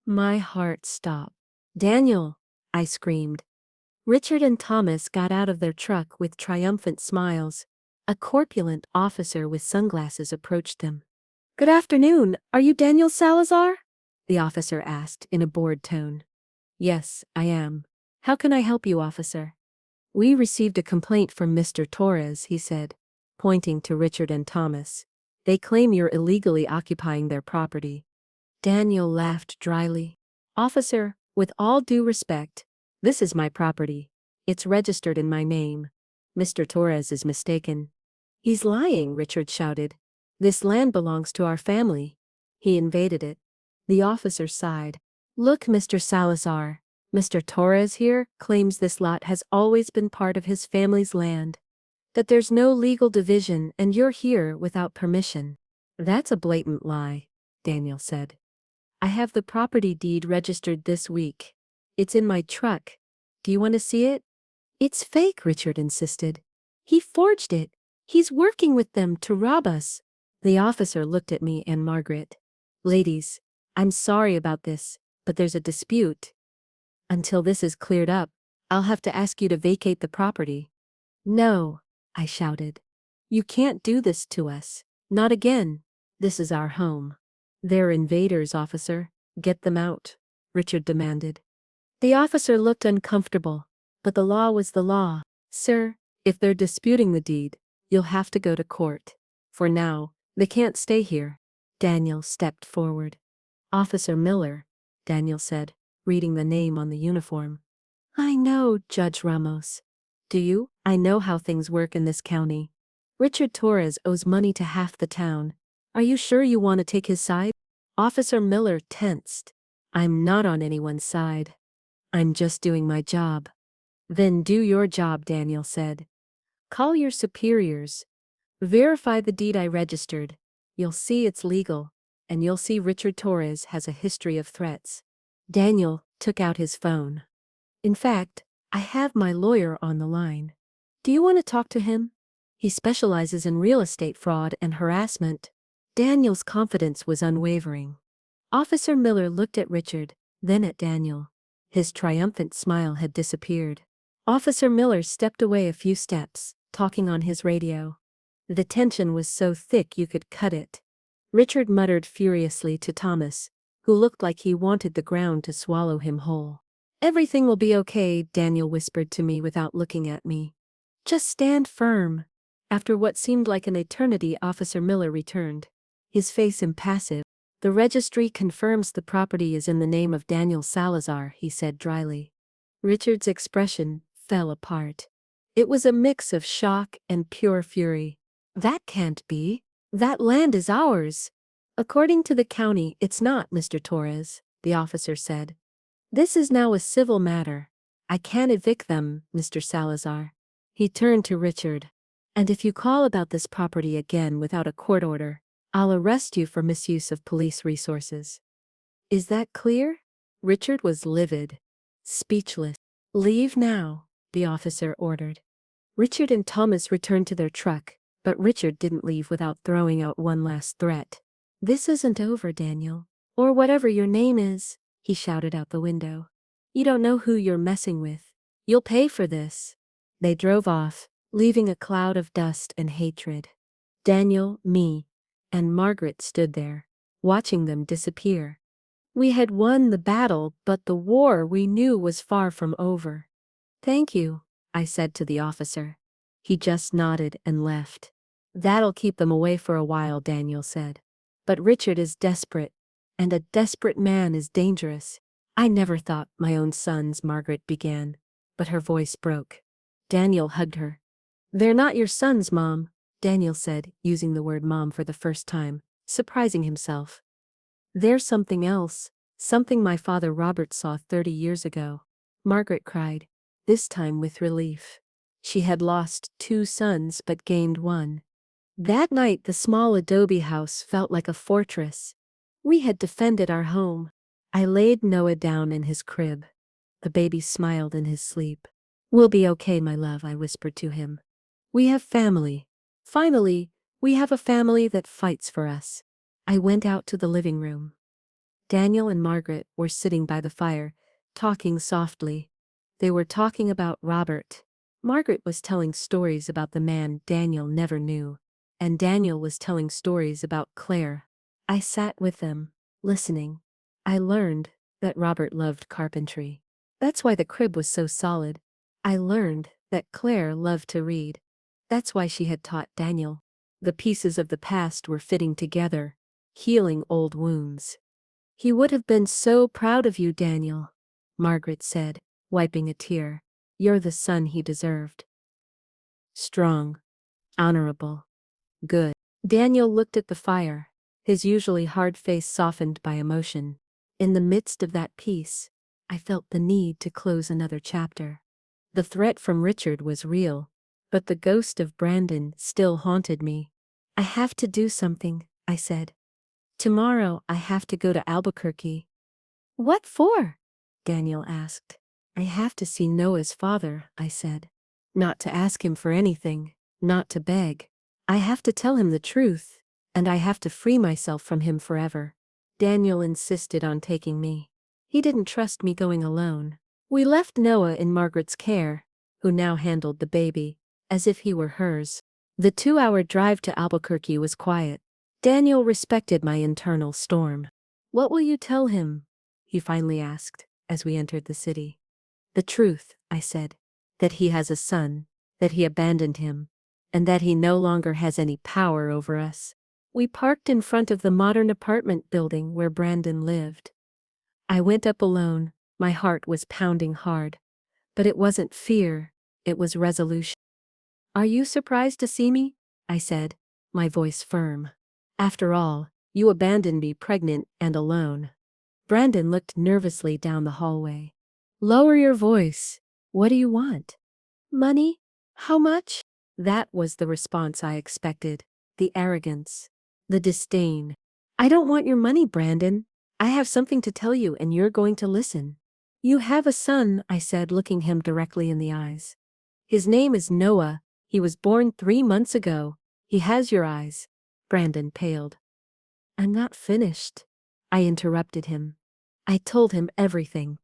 My heart stopped. Daniel, I screamed. Richard and Thomas got out of their truck with triumphant smiles. A corpulent officer with sunglasses approached them. Good afternoon, are you Daniel Salazar? The officer asked in a bored tone. Yes, I am. How can I help you, officer? We received a complaint from Mr. Torres, he said, pointing to Richard and Thomas. They claim you're illegally occupying their property. Daniel laughed dryly. Officer, with all due respect, this is my property. It's registered in my name. Mr. Torres is mistaken. He's lying, Richard shouted. This land belongs to our family. He invaded it. The officer sighed. Look, Mr. Salazar, Mr. Torres here claims this lot has always been part of his family's land. That there's no legal division and you're here without permission. That's a blatant lie, Daniel said. I have the property deed registered this week. It's in my truck. Do you want to see it? It's fake, Richard insisted. He forged it. He's working with them to rob us. The officer looked at me and Margaret. Ladies, I'm sorry about this, but there's a dispute. Until this is cleared up, I'll have to ask you to vacate the property. No, I shouted. You can't do this to us. Not again. This is our home. They're invaders, officer. Get them out, Richard demanded. The officer looked uncomfortable, but the law was the law. Sir, if they're disputing the deed, you'll have to go to court. For now, they can't stay here. Daniel stepped forward. Officer Miller, Daniel said, reading the name on the uniform. I know, Judge Ramos. Do you? I know how things work in this county. Richard Torres owes money to half the town. Are you sure you want to take his side? Officer Miller tensed. I'm not on anyone's side. I'm just doing my job. Then do your job, Daniel said. Call your superiors. Verify the deed I registered. You'll see it's legal, and you'll see Richard Torres has a history of threats. Daniel took out his phone. In fact, I have my lawyer on the line. Do you want to talk to him? He specializes in real estate fraud and harassment. Daniel's confidence was unwavering. Officer Miller looked at Richard, then at Daniel. His triumphant smile had disappeared. Officer Miller stepped away a few steps, talking on his radio. The tension was so thick you could cut it. Richard muttered furiously to Thomas, who looked like he wanted the ground to swallow him whole. Everything will be okay, Daniel whispered to me without looking at me. Just stand firm. After what seemed like an eternity, Officer Miller returned, his face impassive. The registry confirms the property is in the name of Daniel Salazar, he said dryly. Richard's expression fell apart. It was a mix of shock and pure fury. That can't be. That land is ours. According to the county, it's not, Mr. Torres, the officer said. This is now a civil matter. I can't evict them, Mr. Salazar. He turned to Richard. And if you call about this property again without a court order, I'll arrest you for misuse of police resources. Is that clear? Richard was livid, speechless. Leave now, the officer ordered. Richard and Thomas returned to their truck, but Richard didn't leave without throwing out one last threat. This isn't over, Daniel. Or whatever your name is, he shouted out the window. You don't know who you're messing with. You'll pay for this. They drove off, leaving a cloud of dust and hatred. Daniel, me, and Margaret stood there, watching them disappear. We had won the battle, but the war we knew was far from over. Thank you, I said to the officer. He just nodded and left. That'll keep them away for a while, Daniel said. But Richard is desperate, and a desperate man is dangerous. I never thought my own sons, Margaret began, but her voice broke. Daniel hugged her. They're not your sons, Mom, Daniel said, using the word mom for the first time, surprising himself. There's something else, something my father Robert saw 30 years ago. Margaret cried, this time with relief. She had lost 2 sons but gained 1. That night the small adobe house felt like a fortress. We had defended our home. I laid Noah down in his crib. The baby smiled in his sleep. We'll be okay, my love, I whispered to him. We have family. Finally, we have a family that fights for us. I went out to the living room. Daniel and Margaret were sitting by the fire, talking softly. They were talking about Robert. Margaret was telling stories about the man Daniel never knew, and Daniel was telling stories about Claire. I sat with them, listening. I learned that Robert loved carpentry. That's why the crib was so solid. I learned that Claire loved to read. That's why she had taught Daniel. The pieces of the past were fitting together, healing old wounds. He would have been so proud of you, Daniel, Margaret said, wiping a tear. You're the son he deserved. Strong, honorable, good. Daniel looked at the fire, his usually hard face softened by emotion. In the midst of that peace, I felt the need to close another chapter. The threat from Richard was real, but the ghost of Brandon still haunted me. I have to do something, I said. Tomorrow I have to go to Albuquerque. What for? Daniel asked. I have to see Noah's father, I said. Not to ask him for anything, not to beg. I have to tell him the truth, and I have to free myself from him forever. Daniel insisted on taking me. He didn't trust me going alone. We left Noah in Margaret's care, who now handled the baby, as if he were hers. The 2-hour drive to Albuquerque was quiet. Daniel respected my internal storm. What will you tell him? He finally asked, as we entered the city. The truth, I said. That he has a son, that he abandoned him, and that he no longer has any power over us. We parked in front of the modern apartment building where Brandon lived. I went up alone, my heart was pounding hard. But it wasn't fear, it was resolution. "Are you surprised to see me?" I said, my voice firm. "After all, you abandoned me pregnant and alone." Brandon looked nervously down the hallway. "Lower your voice. What do you want?" "Money? How much?" That was the response I expected. The arrogance. The disdain. "I don't want your money, Brandon. I have something to tell you and you're going to listen." "You have a son," I said, looking him directly in the eyes. "His name is Noah. He was born 3 months ago. He has your eyes." Brandon paled. "I'm not finished." I interrupted him. I told him everything.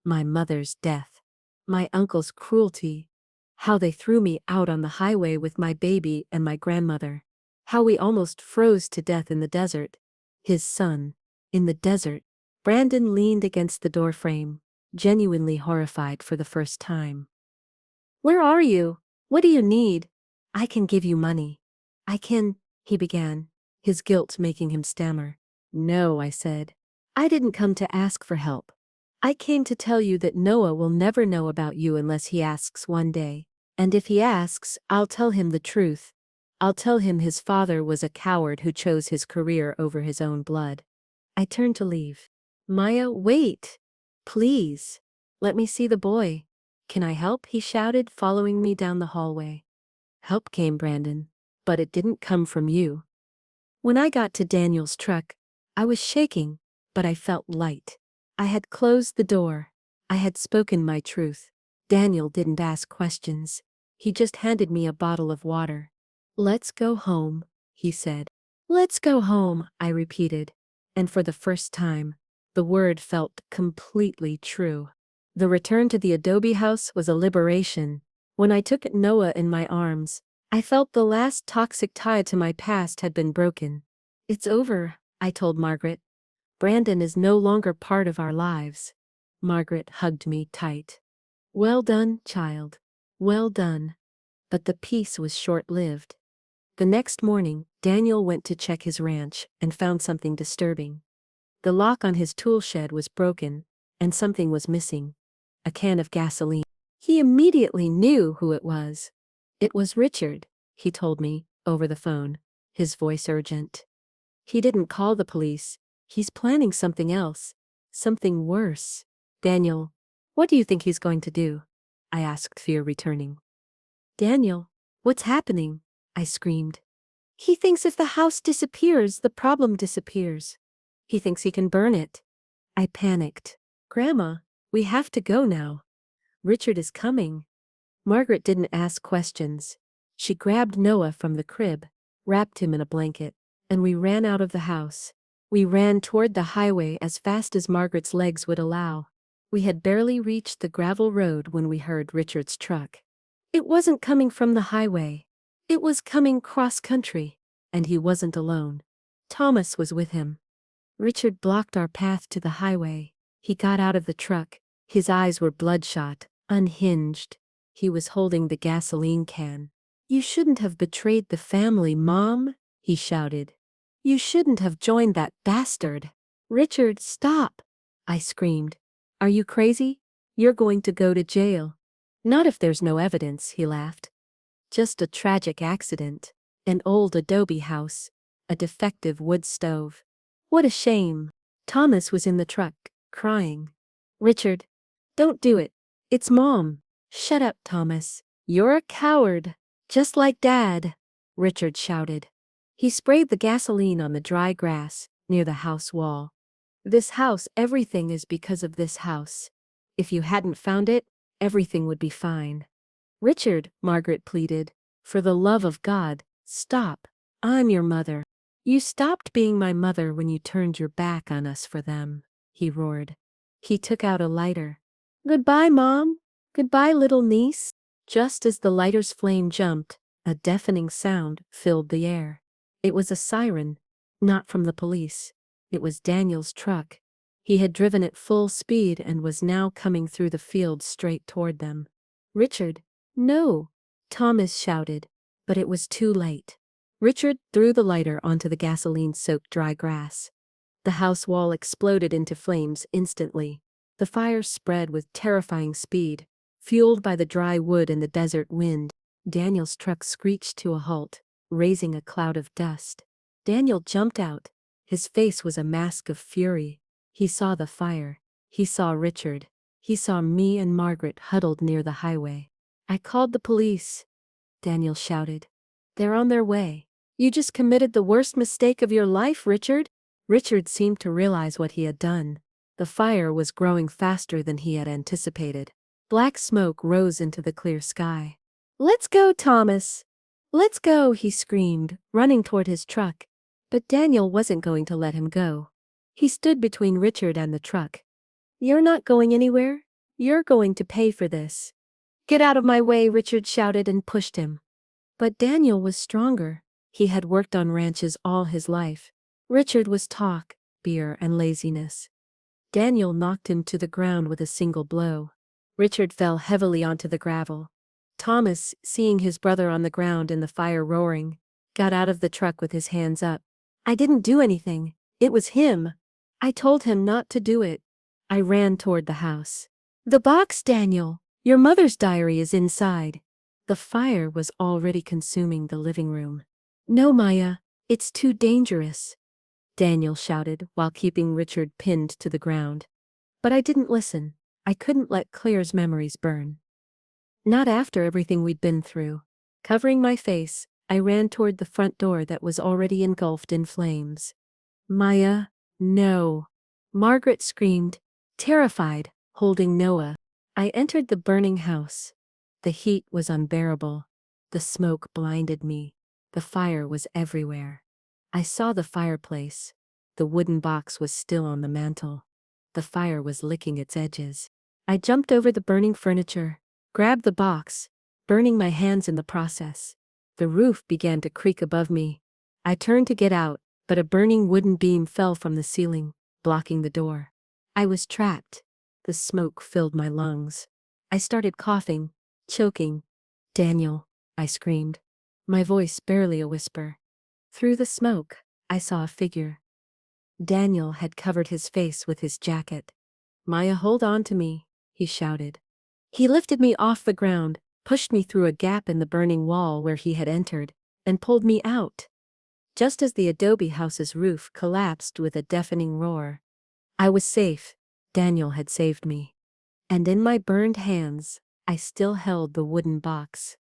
My mother's death. My uncle's cruelty. How they threw me out on the highway with my baby and my grandmother. How we almost froze to death in the desert. His son. In the desert. Brandon leaned against the doorframe, genuinely horrified for the first time. "Where are you? What do you need?" "I can give you money." "I can," he began, his guilt making him stammer. "No," I said. "I didn't come to ask for help. I came to tell you that Noah will never know about you unless he asks one day. And if he asks, I'll tell him the truth. I'll tell him his father was a coward who chose his career over his own blood." I turned to leave. "Maya, wait. Please. Let me see the boy." "Can I help?" he shouted, following me down the hallway. Help came, Brandon. But it didn't come from you. When I got to Daniel's truck, I was shaking, but I felt light. I had closed the door. I had spoken my truth. Daniel didn't ask questions. He just handed me a bottle of water. "Let's go home," he said. "Let's go home," I repeated. And for the first time, the word felt completely true. The return to the adobe house was a liberation. When I took Noah in my arms, I felt the last toxic tie to my past had been broken. "It's over," I told Margaret. "Brandon is no longer part of our lives." Margaret hugged me tight. "Well done, child. Well done." But the peace was short-lived. The next morning, Daniel went to check his ranch and found something disturbing. The lock on his tool shed was broken, and something was missing. A can of gasoline. He immediately knew who it was. "It was Richard," he told me, over the phone, his voice urgent. "He didn't call the police. He's planning something else. Something worse." "Daniel, what do you think he's going to do?" I asked, fear returning. "Daniel, what's happening?" I screamed. "He thinks if the house disappears, the problem disappears. He thinks he can burn it." I panicked. "Grandma, we have to go now. Richard is coming." Margaret didn't ask questions. She grabbed Noah from the crib, wrapped him in a blanket, and we ran out of the house. We ran toward the highway as fast as Margaret's legs would allow. We had barely reached the gravel road when we heard Richard's truck. It wasn't coming from the highway. It was coming cross-country, and he wasn't alone. Thomas was with him. Richard blocked our path to the highway. He got out of the truck. His eyes were bloodshot, unhinged. He was holding the gasoline can. "You shouldn't have betrayed the family, Mom," he shouted. "You shouldn't have joined that bastard." "Richard, stop," I screamed. "Are you crazy? You're going to go to jail." "Not if there's no evidence," he laughed. "Just a tragic accident. An old adobe house. A defective wood stove. What a shame." Thomas was in the truck, crying. "Richard, don't do it. It's Mom." "Shut up, Thomas. You're a coward. Just like Dad," Richard shouted. He sprayed the gasoline on the dry grass near the house wall. "This house, everything is because of this house. If you hadn't found it, everything would be fine." "Richard," Margaret pleaded, "for the love of God, stop. I'm your mother." "You stopped being my mother when you turned your back on us for them," he roared. He took out a lighter. "Goodbye, Mom. Goodbye, little niece." Just as the lighter's flame jumped, a deafening sound filled the air. It was a siren, not from the police. It was Daniel's truck. He had driven at full speed and was now coming through the field straight toward them. "Richard, no!" Thomas shouted, but it was too late. Richard threw the lighter onto the gasoline-soaked dry grass. The house wall exploded into flames instantly. The fire spread with terrifying speed, fueled by the dry wood and the desert wind. Daniel's truck screeched to a halt, raising a cloud of dust. Daniel jumped out. His face was a mask of fury. He saw the fire. He saw Richard. He saw me and Margaret huddled near the highway. "I called the police," Daniel shouted. "They're on their way." "You just committed the worst mistake of your life, Richard." Richard seemed to realize what he had done. The fire was growing faster than he had anticipated. Black smoke rose into the clear sky. "Let's go, Thomas! Let's go!" he screamed, running toward his truck. But Daniel wasn't going to let him go. He stood between Richard and the truck. "You're not going anywhere. You're going to pay for this." "Get out of my way," Richard shouted and pushed him. But Daniel was stronger. He had worked on ranches all his life. Richard was talk, beer, and laziness. Daniel knocked him to the ground with a single blow. Richard fell heavily onto the gravel. Thomas, seeing his brother on the ground and the fire roaring, got out of the truck with his hands up. "I didn't do anything. It was him. I told him not to do it." I ran toward the house. "The box, Daniel! Your mother's diary is inside." The fire was already consuming the living room. "No, Maya, it's too dangerous," Daniel shouted while keeping Richard pinned to the ground. But I didn't listen. I couldn't let Claire's memories burn. Not after everything we'd been through. Covering my face, I ran toward the front door that was already engulfed in flames. "Maya, no!" Margaret screamed, terrified, holding Noah. I entered the burning house. The heat was unbearable. The smoke blinded me. The fire was everywhere. I saw the fireplace. The wooden box was still on the mantel. The fire was licking its edges. I jumped over the burning furniture, grabbed the box, burning my hands in the process. The roof began to creak above me. I turned to get out, but a burning wooden beam fell from the ceiling, blocking the door. I was trapped. The smoke filled my lungs. I started coughing, choking. "Daniel," I screamed, my voice barely a whisper. Through the smoke, I saw a figure. Daniel had covered his face with his jacket. "Maya, hold on to me," he shouted. He lifted me off the ground, pushed me through a gap in the burning wall where he had entered, and pulled me out. Just as the adobe house's roof collapsed with a deafening roar. I was safe. Daniel had saved me. And in my burned hands, I still held the wooden box.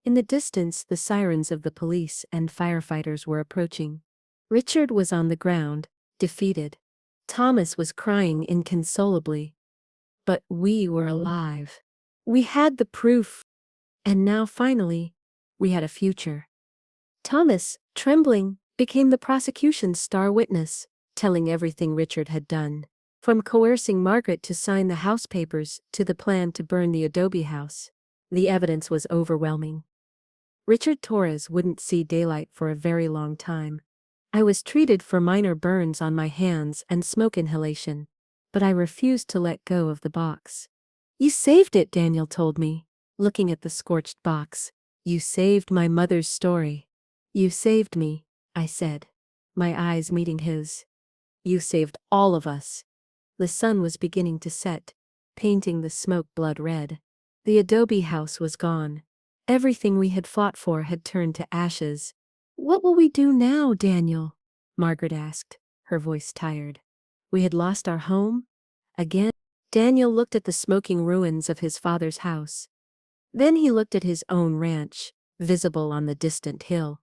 In the distance, the sirens of the police and firefighters were approaching. Richard was on the ground, defeated. Thomas was crying inconsolably. But we were alive. We had the proof. And now finally, we had a future. Thomas, trembling, became the prosecution's star witness, telling everything Richard had done. From coercing Margaret to sign the house papers to the plan to burn the adobe house. The evidence was overwhelming. Richard Torres wouldn't see daylight for a very long time. I was treated for minor burns on my hands and smoke inhalation, but I refused to let go of the box. "You saved it," Daniel told me, looking at the scorched box. "You saved my mother's story." "You saved me," I said, my eyes meeting his. "You saved all of us." The sun was beginning to set, painting the smoke blood red. The adobe house was gone. Everything we had fought for had turned to ashes. "What will we do now, Daniel?" Margaret asked, her voice tired. We had lost our home? Again? Daniel looked at the smoking ruins of his father's house. Then he looked at his own ranch, visible on the distant hill.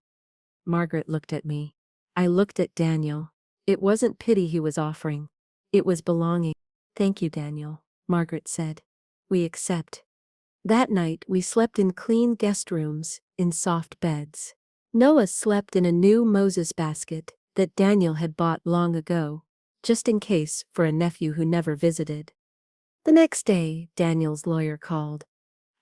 Margaret looked at me. I looked at Daniel. It wasn't pity he was offering. It was belonging. "Thank you, Daniel," Margaret said. "We accept." That night we slept in clean guest rooms, in soft beds. Noah slept in a new Moses basket that Daniel had bought long ago, just in case for a nephew who never visited. The next day, Daniel's lawyer called.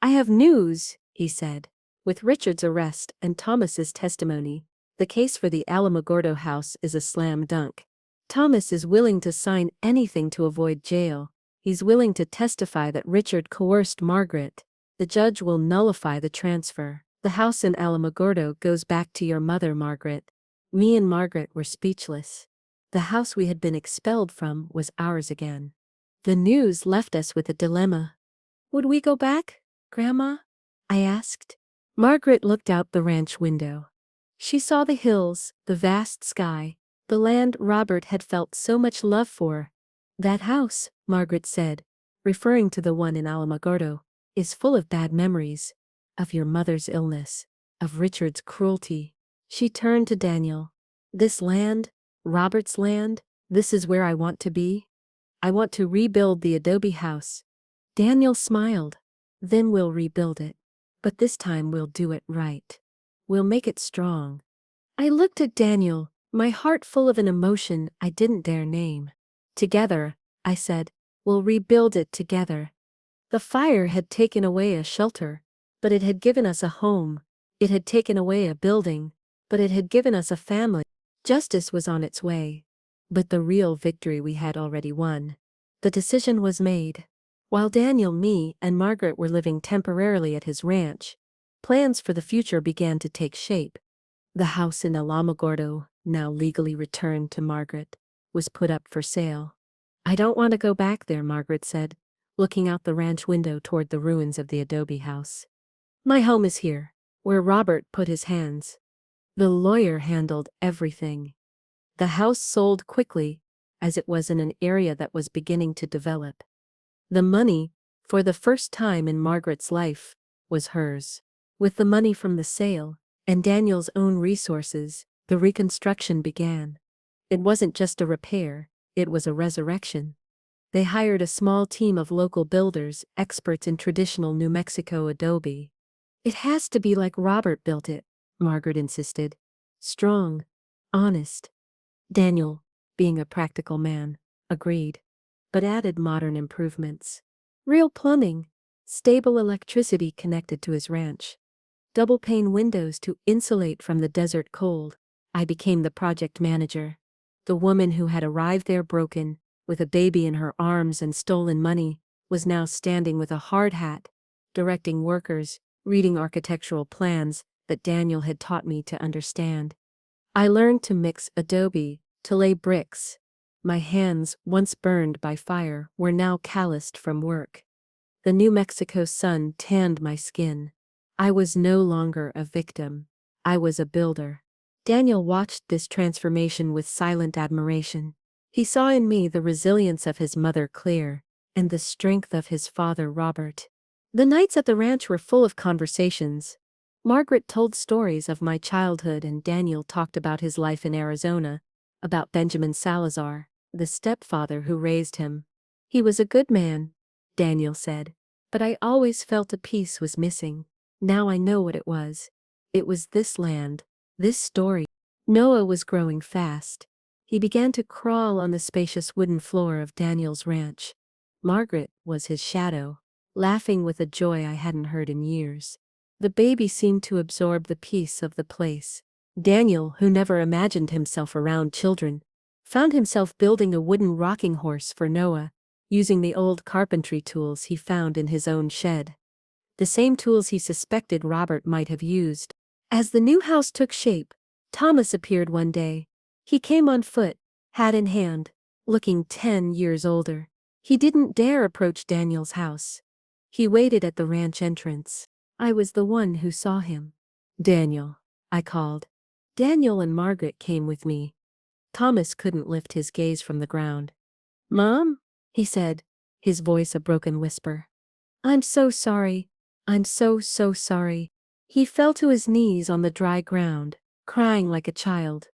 "I have news," he said. With Richard's arrest and Thomas's testimony, the case for the Alamogordo house is a slam dunk. Thomas is willing to sign anything to avoid jail. He's willing to testify that Richard coerced Margaret. The judge will nullify the transfer. The house in Alamogordo goes back to your mother, Margaret. Me and Margaret were speechless. The house we had been expelled from was ours again. The news left us with a dilemma. Would we go back, Grandma? I asked. Margaret looked out the ranch window. She saw the hills, the vast sky, the land Robert had felt so much love for. That house, Margaret said, referring to the one in Alamogordo, is full of bad memories. Of your mother's illness, of Richard's cruelty. She turned to Daniel. This land, Robert's land, this is where I want to be. I want to rebuild the adobe house. Daniel smiled. Then we'll rebuild it. But this time we'll do it right. We'll make it strong. I looked at Daniel, my heart full of an emotion I didn't dare name. Together, I said, we'll rebuild it together. The fire had taken away a shelter, but it had given us a home. It had taken away a building, but it had given us a family. Justice was on its way. But the real victory we had already won. The decision was made. While Daniel, me, and Margaret were living temporarily at his ranch, plans for the future began to take shape. The house in Alamogordo, now legally returned to Margaret, was put up for sale. I don't want to go back there, Margaret said, looking out the ranch window toward the ruins of the adobe house. My home is here, where Robert put his hands. The lawyer handled everything. The house sold quickly, as it was in an area that was beginning to develop. The money, for the first time in Margaret's life, was hers. With the money from the sale, and Daniel's own resources, the reconstruction began. It wasn't just a repair, it was a resurrection. They hired a small team of local builders, experts in traditional New Mexico adobe. It has to be like Robert built it, Margaret insisted. Strong, honest. Daniel, being a practical man, agreed, but added modern improvements. Real plumbing, stable electricity connected to his ranch, double-pane windows to insulate from the desert cold. I became the project manager. The woman who had arrived there broken, with a baby in her arms and stolen money, was now standing with a hard hat, directing workers, reading architectural plans that Daniel had taught me to understand. I learned to mix adobe, to lay bricks. My hands, once burned by fire, were now calloused from work. The New Mexico sun tanned my skin. I was no longer a victim. I was a builder. Daniel watched this transformation with silent admiration. He saw in me the resilience of his mother Claire, and the strength of his father Robert. The nights at the ranch were full of conversations. Margaret told stories of my childhood and Daniel talked about his life in Arizona, about Benjamin Salazar, the stepfather who raised him. He was a good man, Daniel said, but I always felt a piece was missing. Now I know what it was. It was this land, this story. Noah was growing fast. He began to crawl on the spacious wooden floor of Daniel's ranch. Margaret was his shadow, laughing with a joy I hadn't heard in years. The baby seemed to absorb the peace of the place. Daniel, who never imagined himself around children, found himself building a wooden rocking horse for Noah, using the old carpentry tools he found in his own shed. The same tools he suspected Robert might have used. As the new house took shape, Thomas appeared one day. He came on foot, hat in hand, looking 10 years older. He didn't dare approach Daniel's house. He waited at the ranch entrance. I was the one who saw him. Daniel, I called. Daniel and Margaret came with me. Thomas couldn't lift his gaze from the ground. Mom? He said, his voice a broken whisper. I'm so sorry. I'm so sorry. He fell to his knees on the dry ground, crying like a child.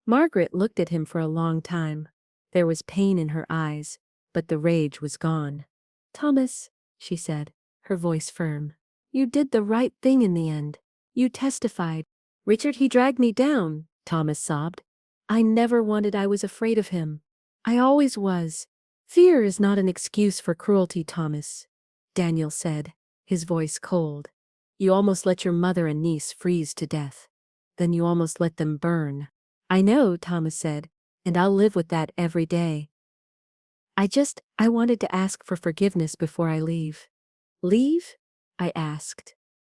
Margaret looked at him for a long time. There was pain in her eyes, but the rage was gone. Thomas, she said, her voice firm. You did the right thing in the end. You testified. Richard, he dragged me down, Thomas sobbed. I never wanted. I was afraid of him. I always was. Fear is not an excuse for cruelty, Thomas, Daniel said, his voice cold. You almost let your mother and niece freeze to death. Then you almost let them burn. I know, Thomas said, and I'll live with that every day. I wanted to ask for forgiveness before I leave. Leave? I asked.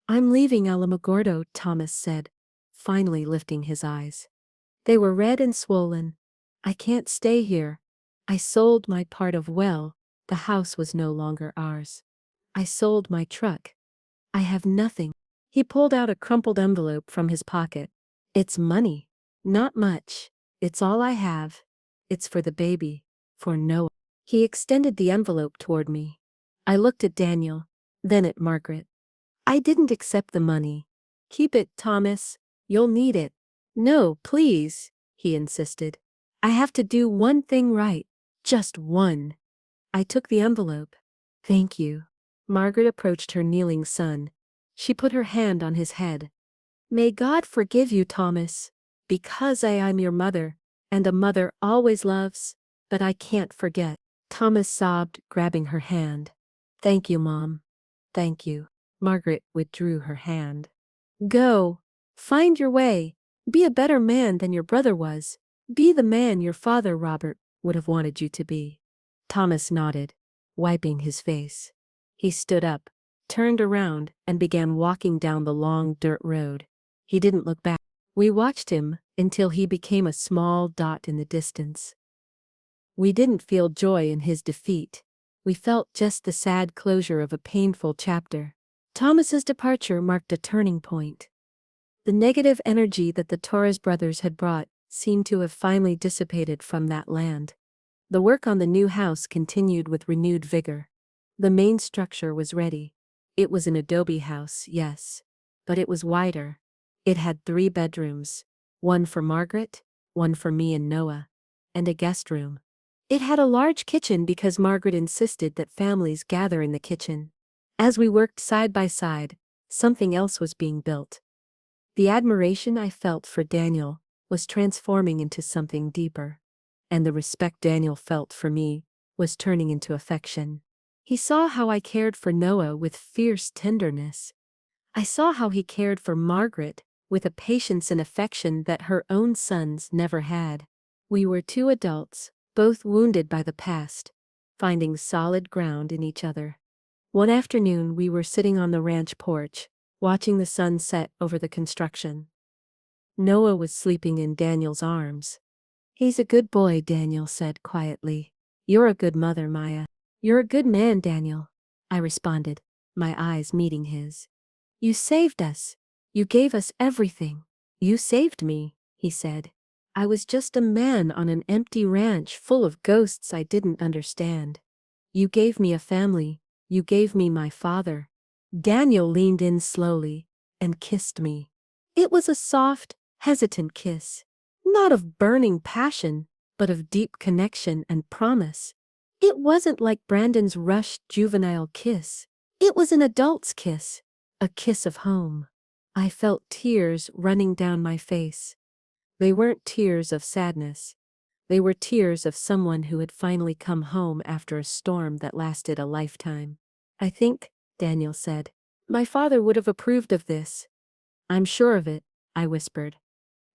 I'm leaving Alamogordo, Thomas said, finally lifting his eyes. They were red and swollen. I can't stay here. I sold my part of well, the house was no longer ours. I sold my truck. I have nothing. He pulled out a crumpled envelope from his pocket. It's money. Not much. It's all I have. It's for the baby. For Noah. He extended the envelope toward me. I looked at Daniel, then at Margaret. I didn't accept the money. Keep it, Thomas. You'll need it. No, please, he insisted. I have to do one thing right. Just one. I took the envelope. Thank you. Margaret approached her kneeling son. She put her hand on his head. May God forgive you, Thomas, because I am your mother, and a mother always loves, but I can't forget. Thomas sobbed, grabbing her hand. Thank you, Mom. Thank you. Margaret withdrew her hand. Go. Find your way. Be a better man than your brother was. Be the man your father, Robert, would have wanted you to be. Thomas nodded, wiping his face. He stood up, turned around, and began walking down the long dirt road. He didn't look back. We watched him until he became a small dot in the distance. We didn't feel joy in his defeat. We felt just the sad closure of a painful chapter. Thomas's departure marked a turning point. The negative energy that the Torres brothers had brought seemed to have finally dissipated from that land. The work on the new house continued with renewed vigor. The main structure was ready. It was an adobe house, yes, but it was wider. It had 3 bedrooms, one for Margaret, one for me and Noah, and a guest room. It had a large kitchen because Margaret insisted that families gather in the kitchen. As we worked side by side, something else was being built. The admiration I felt for Daniel was transforming into something deeper, and the respect Daniel felt for me was turning into affection. He saw how I cared for Noah with fierce tenderness. I saw how he cared for Margaret with a patience and affection that her own sons never had. We were 2 adults, both wounded by the past, finding solid ground in each other. One afternoon we were sitting on the ranch porch, watching the sun set over the construction. Noah was sleeping in Daniel's arms. He's a good boy, Daniel said quietly. You're a good mother, Maya. You're a good man, Daniel, I responded, my eyes meeting his. You saved us. You gave us everything. You saved me, he said. I was just a man on an empty ranch full of ghosts I didn't understand. You gave me a family. You gave me my father. Daniel leaned in slowly and kissed me. It was a soft, hesitant kiss, not of burning passion, but of deep connection and promise. It wasn't like Brandon's rushed juvenile kiss. It was an adult's kiss, a kiss of home. I felt tears running down my face. They weren't tears of sadness. They were tears of someone who had finally come home after a storm that lasted a lifetime. I think, Daniel said, my father would have approved of this. I'm sure of it, I whispered.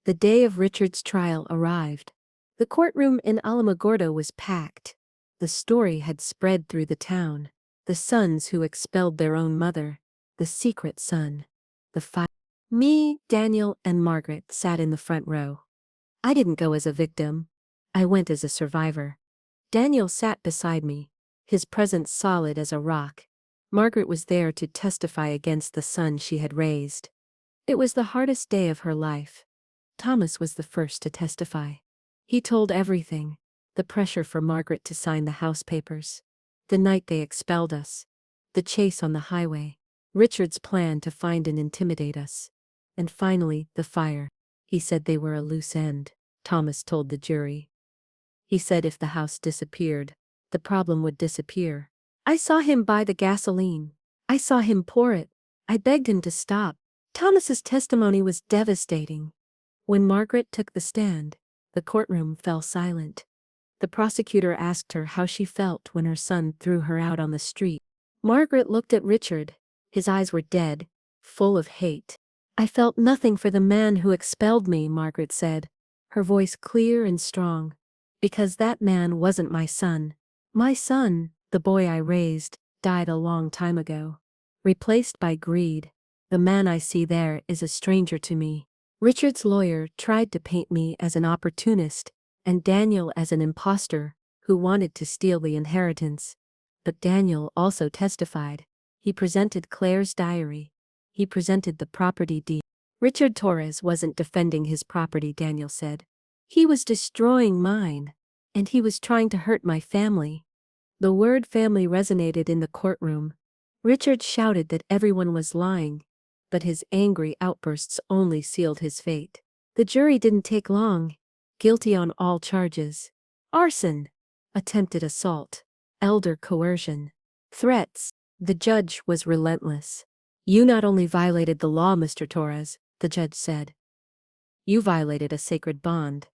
The day of Richard's trial arrived. The courtroom in Alamogordo was packed. The story had spread through the town. The sons who expelled their own mother. The secret son. The 5. Me, Daniel, and Margaret sat in the front row. I didn't go as a victim. I went as a survivor. Daniel sat beside me, his presence solid as a rock. Margaret was there to testify against the son she had raised. It was the hardest day of her life. Thomas was the first to testify. He told everything, the pressure for Margaret to sign the house papers, the night they expelled us, the chase on the highway, Richard's plan to find and intimidate us, and finally, the fire. He said they were a loose end, Thomas told the jury. He said if the house disappeared, the problem would disappear. I saw him buy the gasoline. I saw him pour it. I begged him to stop. Thomas's testimony was devastating. When Margaret took the stand, the courtroom fell silent. The prosecutor asked her how she felt when her son threw her out on the street. Margaret looked at Richard. His eyes were dead, full of hate. I felt nothing for the man who expelled me, Margaret said, her voice clear and strong. Because that man wasn't my son. My son, the boy I raised, died a long time ago. Replaced by greed. The man I see there is a stranger to me. Richard's lawyer tried to paint me as an opportunist and Daniel as an impostor who wanted to steal the inheritance. But Daniel also testified. He presented Claire's diary. He presented the property deed. Richard Torres wasn't defending his property, Daniel said. He was destroying mine. And he was trying to hurt my family. The word family resonated in the courtroom. Richard shouted that everyone was lying, but his angry outbursts only sealed his fate. The jury didn't take long. Guilty on all charges. Arson, attempted assault, elder coercion, threats. The judge was relentless. You not only violated the law, Mr. Torres, the judge said. You violated a sacred bond.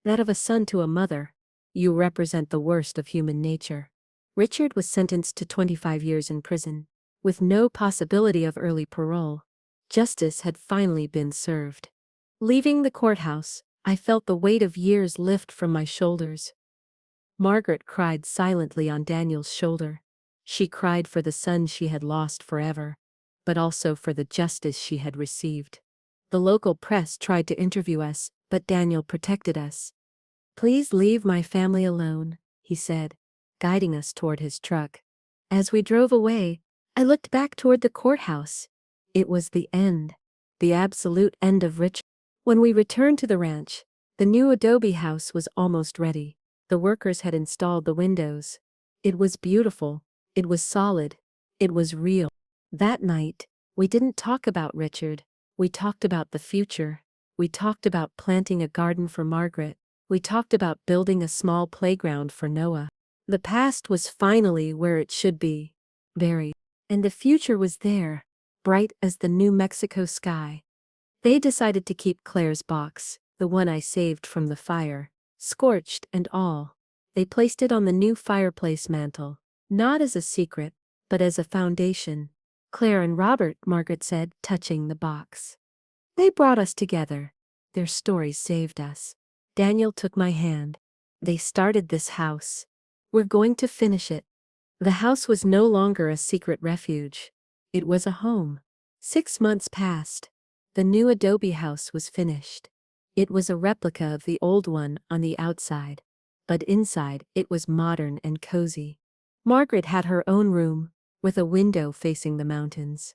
That of a son to a mother. You represent the worst of human nature. Richard was sentenced to 25 years in prison, with no possibility of early parole. Justice had finally been served. Leaving the courthouse, I felt the weight of years lift from my shoulders. Margaret cried silently on Daniel's shoulder. She cried for the son she had lost forever, but also for the justice she had received. The local press tried to interview us, but Daniel protected us. Please leave my family alone, he said, guiding us toward his truck. As we drove away, I looked back toward the courthouse. It was the end, the absolute end of Richard. When we returned to the ranch, the new adobe house was almost ready. The workers had installed the windows. It was beautiful. It was solid. It was real. That night, we didn't talk about Richard. We talked about the future. We talked about planting a garden for Margaret. We talked about building a small playground for Noah. The past was finally where it should be, buried. And the future was there, bright as the New Mexico sky. They decided to keep Claire's box, the one I saved from the fire, scorched and all. They placed it on the new fireplace mantel, not as a secret, but as a foundation. Claire and Robert, Margaret said, touching the box. They brought us together. Their stories saved us. Daniel took my hand. They started this house. We're going to finish it. The house was no longer a secret refuge. It was a home. 6 months passed. The new adobe house was finished. It was a replica of the old one on the outside, but inside it was modern and cozy. Margaret had her own room, with a window facing the mountains.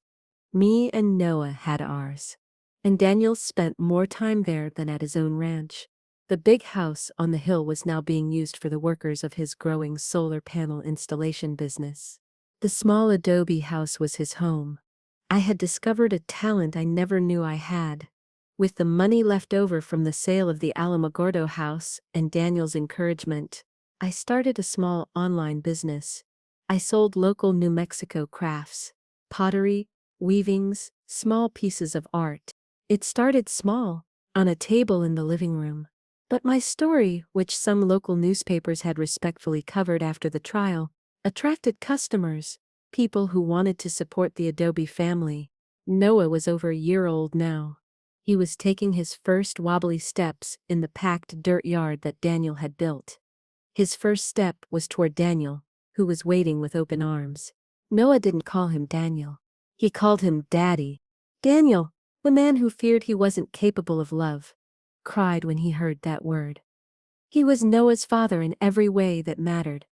Me and Noah had ours. And Daniel spent more time there than at his own ranch. The big house on the hill was now being used for the workers of his growing solar panel installation business. The small adobe house was his home. I had discovered a talent I never knew I had. With the money left over from the sale of the Alamogordo house and Daniel's encouragement, I started a small online business. I sold local New Mexico crafts, pottery, weavings, small pieces of art. It started small, on a table in the living room. But my story, which some local newspapers had respectfully covered after the trial, attracted customers, people who wanted to support the Adobe family. Noah was over a year old now. He was taking his first wobbly steps in the packed dirt yard that Daniel had built. His first step was toward Daniel, who was waiting with open arms. Noah didn't call him Daniel. He called him Daddy. Daniel, the man who feared he wasn't capable of love, cried when he heard that word. He was Noah's father in every way that mattered.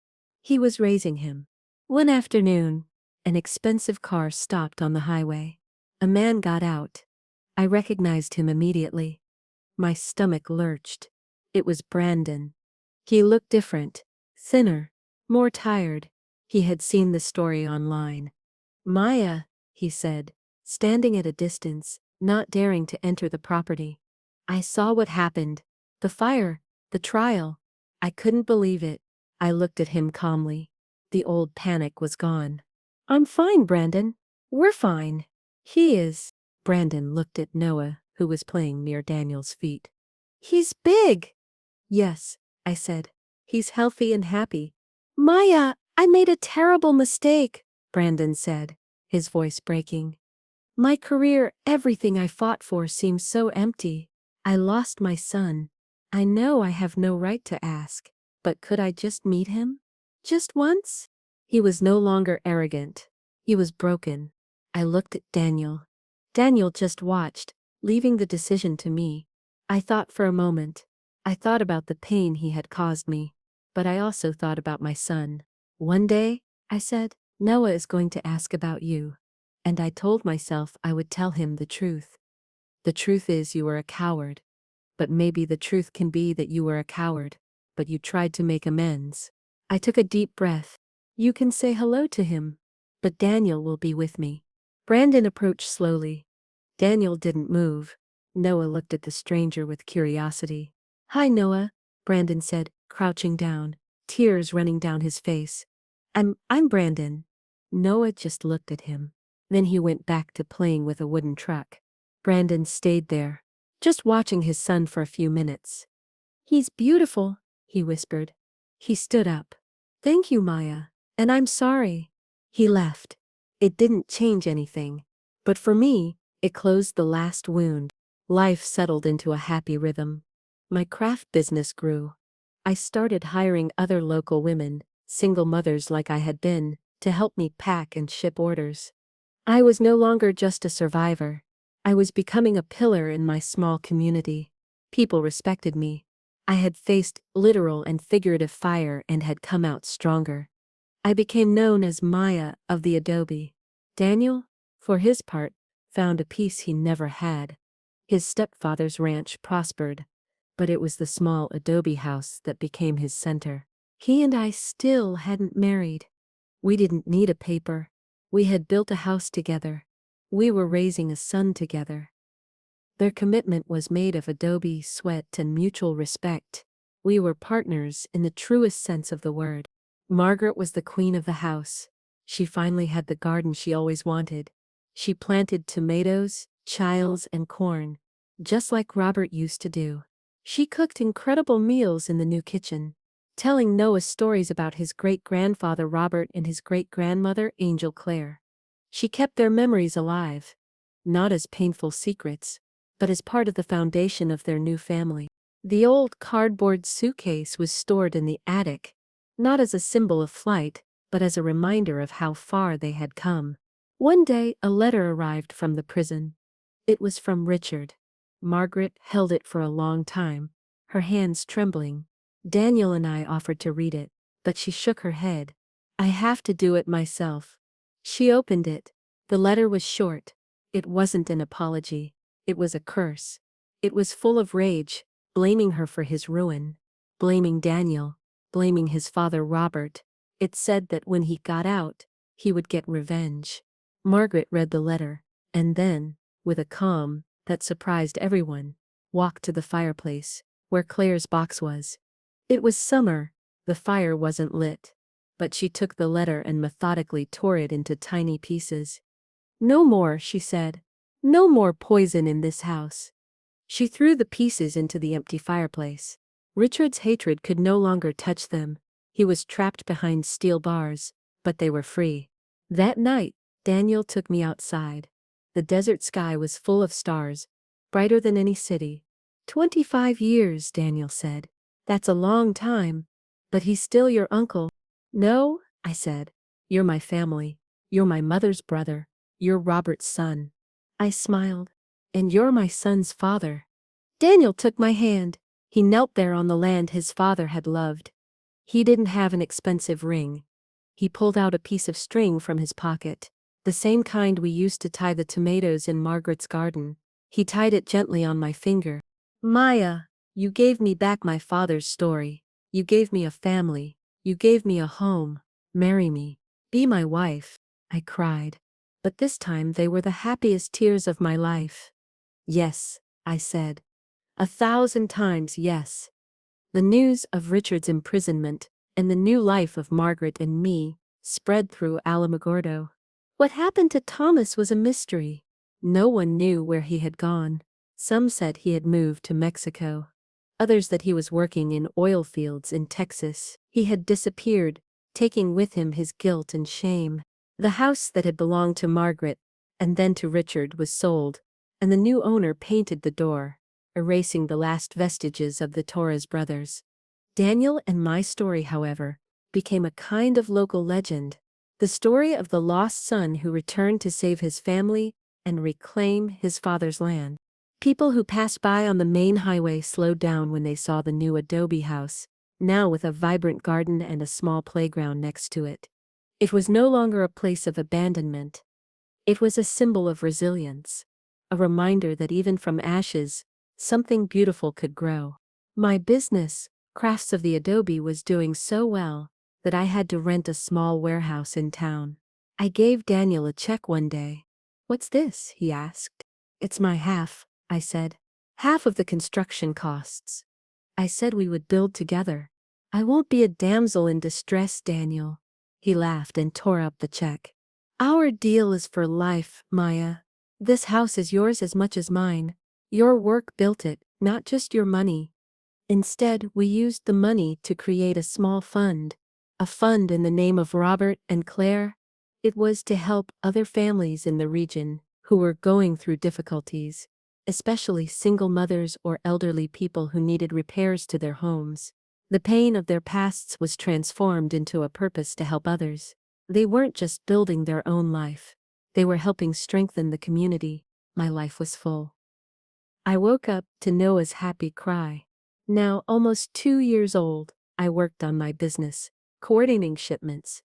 He was raising him. One afternoon, an expensive car stopped on the highway. A man got out. I recognized him immediately. My stomach lurched. It was Brandon. He looked different, thinner, more tired. He had seen the story online. Maya, he said, standing at a distance, not daring to enter the property. I saw what happened. The fire, the trial. I couldn't believe it. I looked at him calmly. The old panic was gone. I'm fine, Brandon. We're fine. He is. Brandon looked at Noah, who was playing near Daniel's feet. He's big. Yes, I said. He's healthy and happy. Maya, I made a terrible mistake, Brandon said, his voice breaking. My career, everything I fought for seems so empty. I lost my son. I know I have no right to ask, but could I just meet him? Just once? He was no longer arrogant. He was broken. I looked at Daniel. Daniel just watched, leaving the decision to me. I thought for a moment. I thought about the pain he had caused me. But I also thought about my son. One day, I said, Noah is going to ask about you. And I told myself I would tell him the truth. The truth is you were a coward. But maybe the truth can be that you were a coward, but you tried to make amends. I took a deep breath. You can say hello to him. But Daniel will be with me. Brandon approached slowly. Daniel didn't move. Noah looked at the stranger with curiosity. Hi, Noah, Brandon said, crouching down, tears running down his face. I'm Brandon. Noah just looked at him. Then he went back to playing with a wooden truck. Brandon stayed there, just watching his son for a few minutes. He's beautiful, he whispered. He stood up. Thank you, Maya. And I'm sorry. He left. It didn't change anything. But for me, it closed the last wound. Life settled into a happy rhythm. My craft business grew. I started hiring other local women, single mothers like I had been, to help me pack and ship orders. I was no longer just a survivor. I was becoming a pillar in my small community. People respected me. I had faced literal and figurative fire and had come out stronger. I became known as Maya of the Adobe. Daniel, for his part, found a peace he never had. His stepfather's ranch prospered, but it was the small adobe house that became his center. He and I still hadn't married. We didn't need a paper. We had built a house together. We were raising a son together. Their commitment was made of adobe, sweat, and mutual respect. We were partners in the truest sense of the word. Margaret was the queen of the house. She finally had the garden she always wanted. She planted tomatoes, chiles, and corn, just like Robert used to do. She cooked incredible meals in the new kitchen, telling Noah stories about his great-grandfather Robert and his great-grandmother Angel Clare. She kept their memories alive, not as painful secrets, but as part of the foundation of their new family. The old cardboard suitcase was stored in the attic, not as a symbol of flight, but as a reminder of how far they had come. One day, a letter arrived from the prison. It was from Richard. Margaret held it for a long time, her hands trembling. Daniel and I offered to read it, but she shook her head. I have to do it myself. She opened it. The letter was short. It wasn't an apology. It was a curse. It was full of rage, blaming her for his ruin, blaming Daniel, blaming his father Robert. It said that when he got out, he would get revenge. Margaret read the letter, and then, with a calm that surprised everyone, walked to the fireplace, where Claire's box was. It was summer, the fire wasn't lit, but she took the letter and methodically tore it into tiny pieces. No more, she said. No more poison in this house. She threw the pieces into the empty fireplace. Richard's hatred could no longer touch them. He was trapped behind steel bars, but they were free. That night, Daniel took me outside. The desert sky was full of stars, brighter than any city. 25 years, Daniel said. That's a long time. But he's still your uncle. No, I said. You're my family. You're my mother's brother. You're Robert's son. I smiled. And you're my son's father. Daniel took my hand. He knelt there on the land his father had loved. He didn't have an expensive ring. He pulled out a piece of string from his pocket, the same kind we used to tie the tomatoes in Margaret's garden. He tied it gently on my finger. Maya, you gave me back my father's story. You gave me a family. You gave me a home. Marry me. Be my wife. I cried. But this time they were the happiest tears of my life. Yes, I said. 1,000 times yes. The news of Richard's imprisonment and the new life of Margaret and me spread through Alamogordo. What happened to Thomas was a mystery. No one knew where he had gone. Some said he had moved to Mexico. Others that he was working in oil fields in Texas. He had disappeared, taking with him his guilt and shame. The house that had belonged to Margaret and then to Richard was sold, and the new owner painted the door, erasing the last vestiges of the Torres brothers. Daniel and my story, however, became a kind of local legend. The story of the lost son who returned to save his family and reclaim his father's land. People who passed by on the main highway slowed down when they saw the new adobe house, now with a vibrant garden and a small playground next to it. It was no longer a place of abandonment. It was a symbol of resilience, a reminder that even from ashes, something beautiful could grow. My business, Crafts of the Adobe, was doing so well that I had to rent a small warehouse in town. I gave Daniel a check one day. "What's this?" he asked. "It's my half," I said. "Half of the construction costs. I said we would build together." "I won't be a damsel in distress, Daniel." He laughed and tore up the check. "Our deal is for life, Maya. This house is yours as much as mine. Your work built it, not just your money." Instead, we used the money to create a small fund. A fund in the name of Robert and Claire. It was to help other families in the region who were going through difficulties, especially single mothers or elderly people who needed repairs to their homes. The pain of their pasts was transformed into a purpose to help others. They weren't just building their own life. They were helping strengthen the community. My life was full. I woke up to Noah's happy cry. Now almost 2 years old, I worked on my business, coordinating shipments.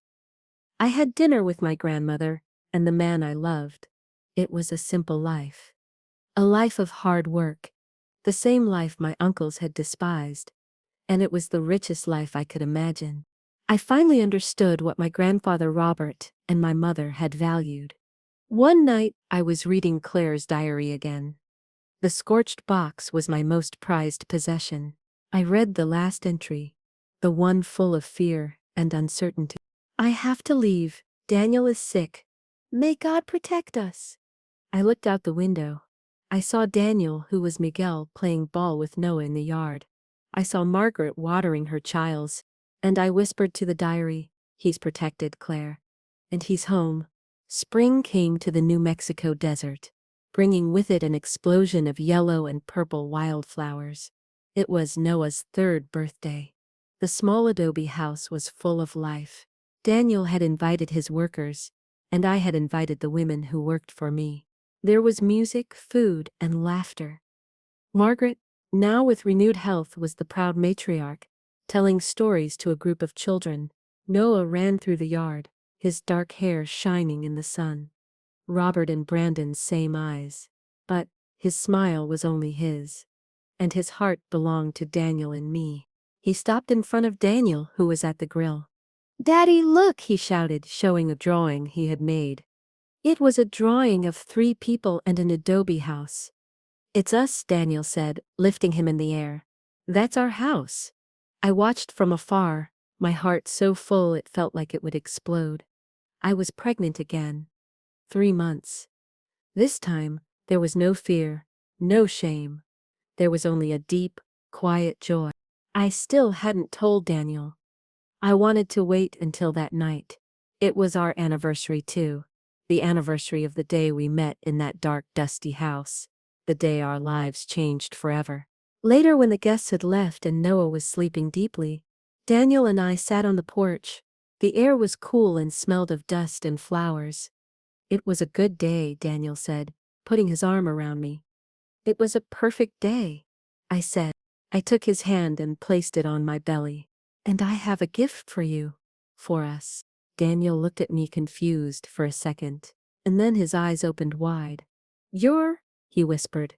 I had dinner with my grandmother and the man I loved. It was a simple life. A life of hard work. The same life my uncles had despised. And it was the richest life I could imagine. I finally understood what my grandfather Robert and my mother had valued. One night, I was reading Claire's diary again. The scorched box was my most prized possession. I read the last entry, the one full of fear and uncertainty. "I have to leave. Daniel is sick. May God protect us." I looked out the window. I saw Daniel, who was Miguel, playing ball with Noah in the yard. I saw Margaret watering her chiles, and I whispered to the diary, "He's protected, Claire. And he's home." Spring came to the New Mexico desert, bringing with it an explosion of yellow and purple wildflowers. It was Noah's 3rd birthday. The small adobe house was full of life. Daniel had invited his workers, and I had invited the women who worked for me. There was music, food, and laughter. Margaret, now with renewed health, was the proud matriarch, telling stories to a group of children. Noah ran through the yard, his dark hair shining in the sun. Robert and Brandon's same eyes. But his smile was only his. And his heart belonged to Daniel and me. He stopped in front of Daniel, who was at the grill. "Daddy, look," he shouted, showing a drawing he had made. It was a drawing of 3 people and an adobe house. "It's us," Daniel said, lifting him in the air. "That's our house." I watched from afar, my heart so full it felt like it would explode. I was pregnant again. 3 months. This time, there was no fear, no shame. There was only a deep, quiet joy. I still hadn't told Daniel. I wanted to wait until that night. It was our anniversary too. The anniversary of the day we met in that dark, dusty house. The day our lives changed forever. Later, when the guests had left and Noah was sleeping deeply, Daniel and I sat on the porch. The air was cool and smelled of dust and flowers. "It was a good day," Daniel said, putting his arm around me. "It was a perfect day," I said. I took his hand and placed it on my belly. "And I have a gift for you. For us." Daniel looked at me confused for a second, and then his eyes opened wide. "You're," he whispered.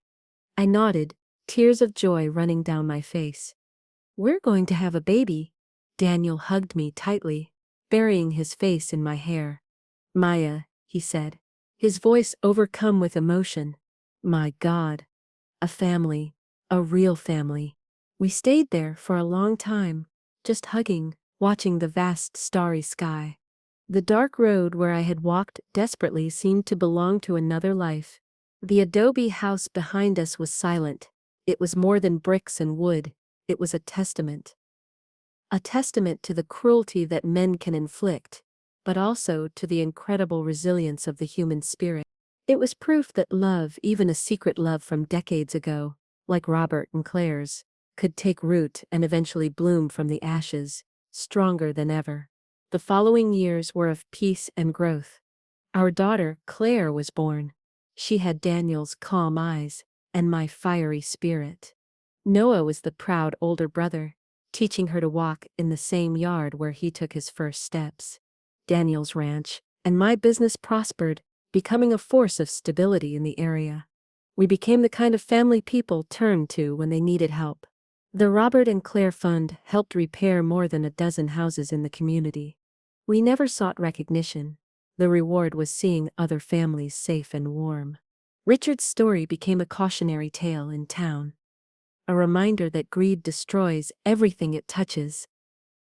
I nodded, tears of joy running down my face. "We're going to have a baby." Daniel hugged me tightly, burying his face in my hair. "Maya," he said, his voice overcome with emotion. "My God. A family. A real family." We stayed there for a long time, just hugging, watching the vast starry sky. The dark road where I had walked desperately seemed to belong to another life. The adobe house behind us was silent. It was more than bricks and wood. It was a testament. A testament to the cruelty that men can inflict, but also to the incredible resilience of the human spirit. It was proof that love, even a secret love from decades ago, like Robert and Claire's, could take root and eventually bloom from the ashes, stronger than ever. The following years were of peace and growth. Our daughter, Claire, was born. She had Daniel's calm eyes and my fiery spirit. Noah was the proud older brother, teaching her to walk in the same yard where he took his first steps. Daniel's ranch and my business prospered, becoming a force of stability in the area. We became the kind of family people turned to when they needed help. The Robert and Claire Fund helped repair more than a dozen houses in the community. We never sought recognition. The reward was seeing other families safe and warm. Richard's story became a cautionary tale in town. A reminder that greed destroys everything it touches.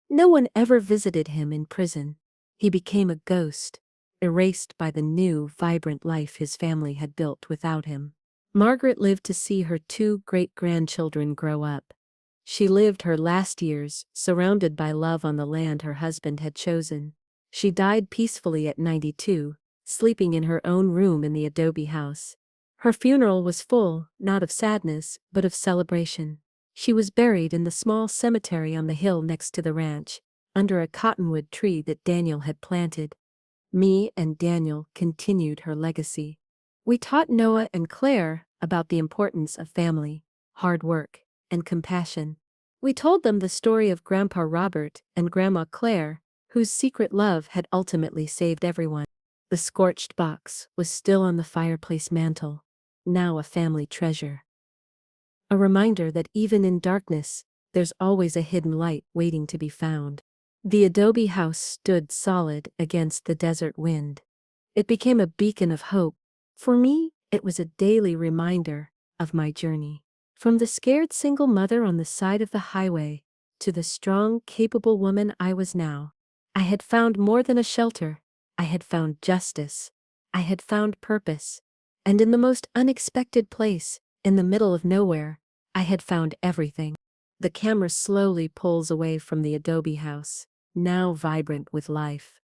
No one ever visited him in prison. He became a ghost, erased by the new, vibrant life his family had built without him. Margaret lived to see her 2 great-grandchildren grow up. She lived her last years surrounded by love on the land her husband had chosen. She died peacefully at 92, sleeping in her own room in the adobe house. Her funeral was full, not of sadness, but of celebration. She was buried in the small cemetery on the hill next to the ranch, under a cottonwood tree that Daniel had planted. Me and Daniel continued her legacy. We taught Noah and Claire about the importance of family, hard work, and compassion. We told them the story of Grandpa Robert and Grandma Claire, whose secret love had ultimately saved everyone. The scorched box was still on the fireplace mantel, now a family treasure. A reminder that even in darkness, there's always a hidden light waiting to be found. The adobe house stood solid against the desert wind. It became a beacon of hope. For me, it was a daily reminder of my journey. From the scared single mother on the side of the highway to the strong, capable woman I was now, I had found more than a shelter. I had found justice. I had found purpose. And in the most unexpected place, in the middle of nowhere, I had found everything. The camera slowly pulls away from the adobe house, now vibrant with life.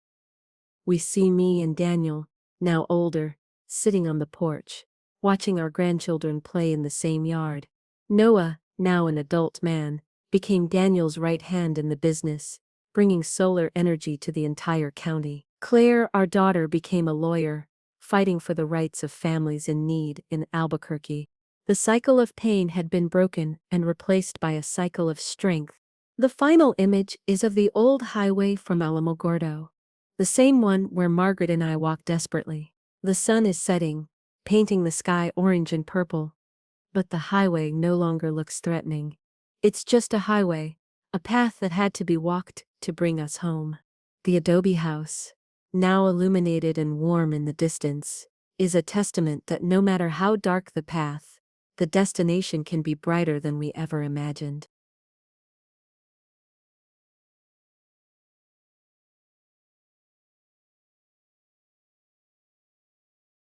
We see me and Daniel, now older, sitting on the porch, watching our grandchildren play in the same yard. Noah, now an adult man, became Daniel's right hand in the business, bringing solar energy to the entire county. Claire, our daughter, became a lawyer, fighting for the rights of families in need in Albuquerque. The cycle of pain had been broken and replaced by a cycle of strength. The final image is of the old highway from Alamogordo, the same one where Margaret and I walked desperately. The sun is setting, painting the sky orange and purple, but the highway no longer looks threatening. It's just a highway, a path that had to be walked to bring us home. The adobe house, now illuminated and warm in the distance, is a testament that no matter how dark the path, the destination can be brighter than we ever imagined.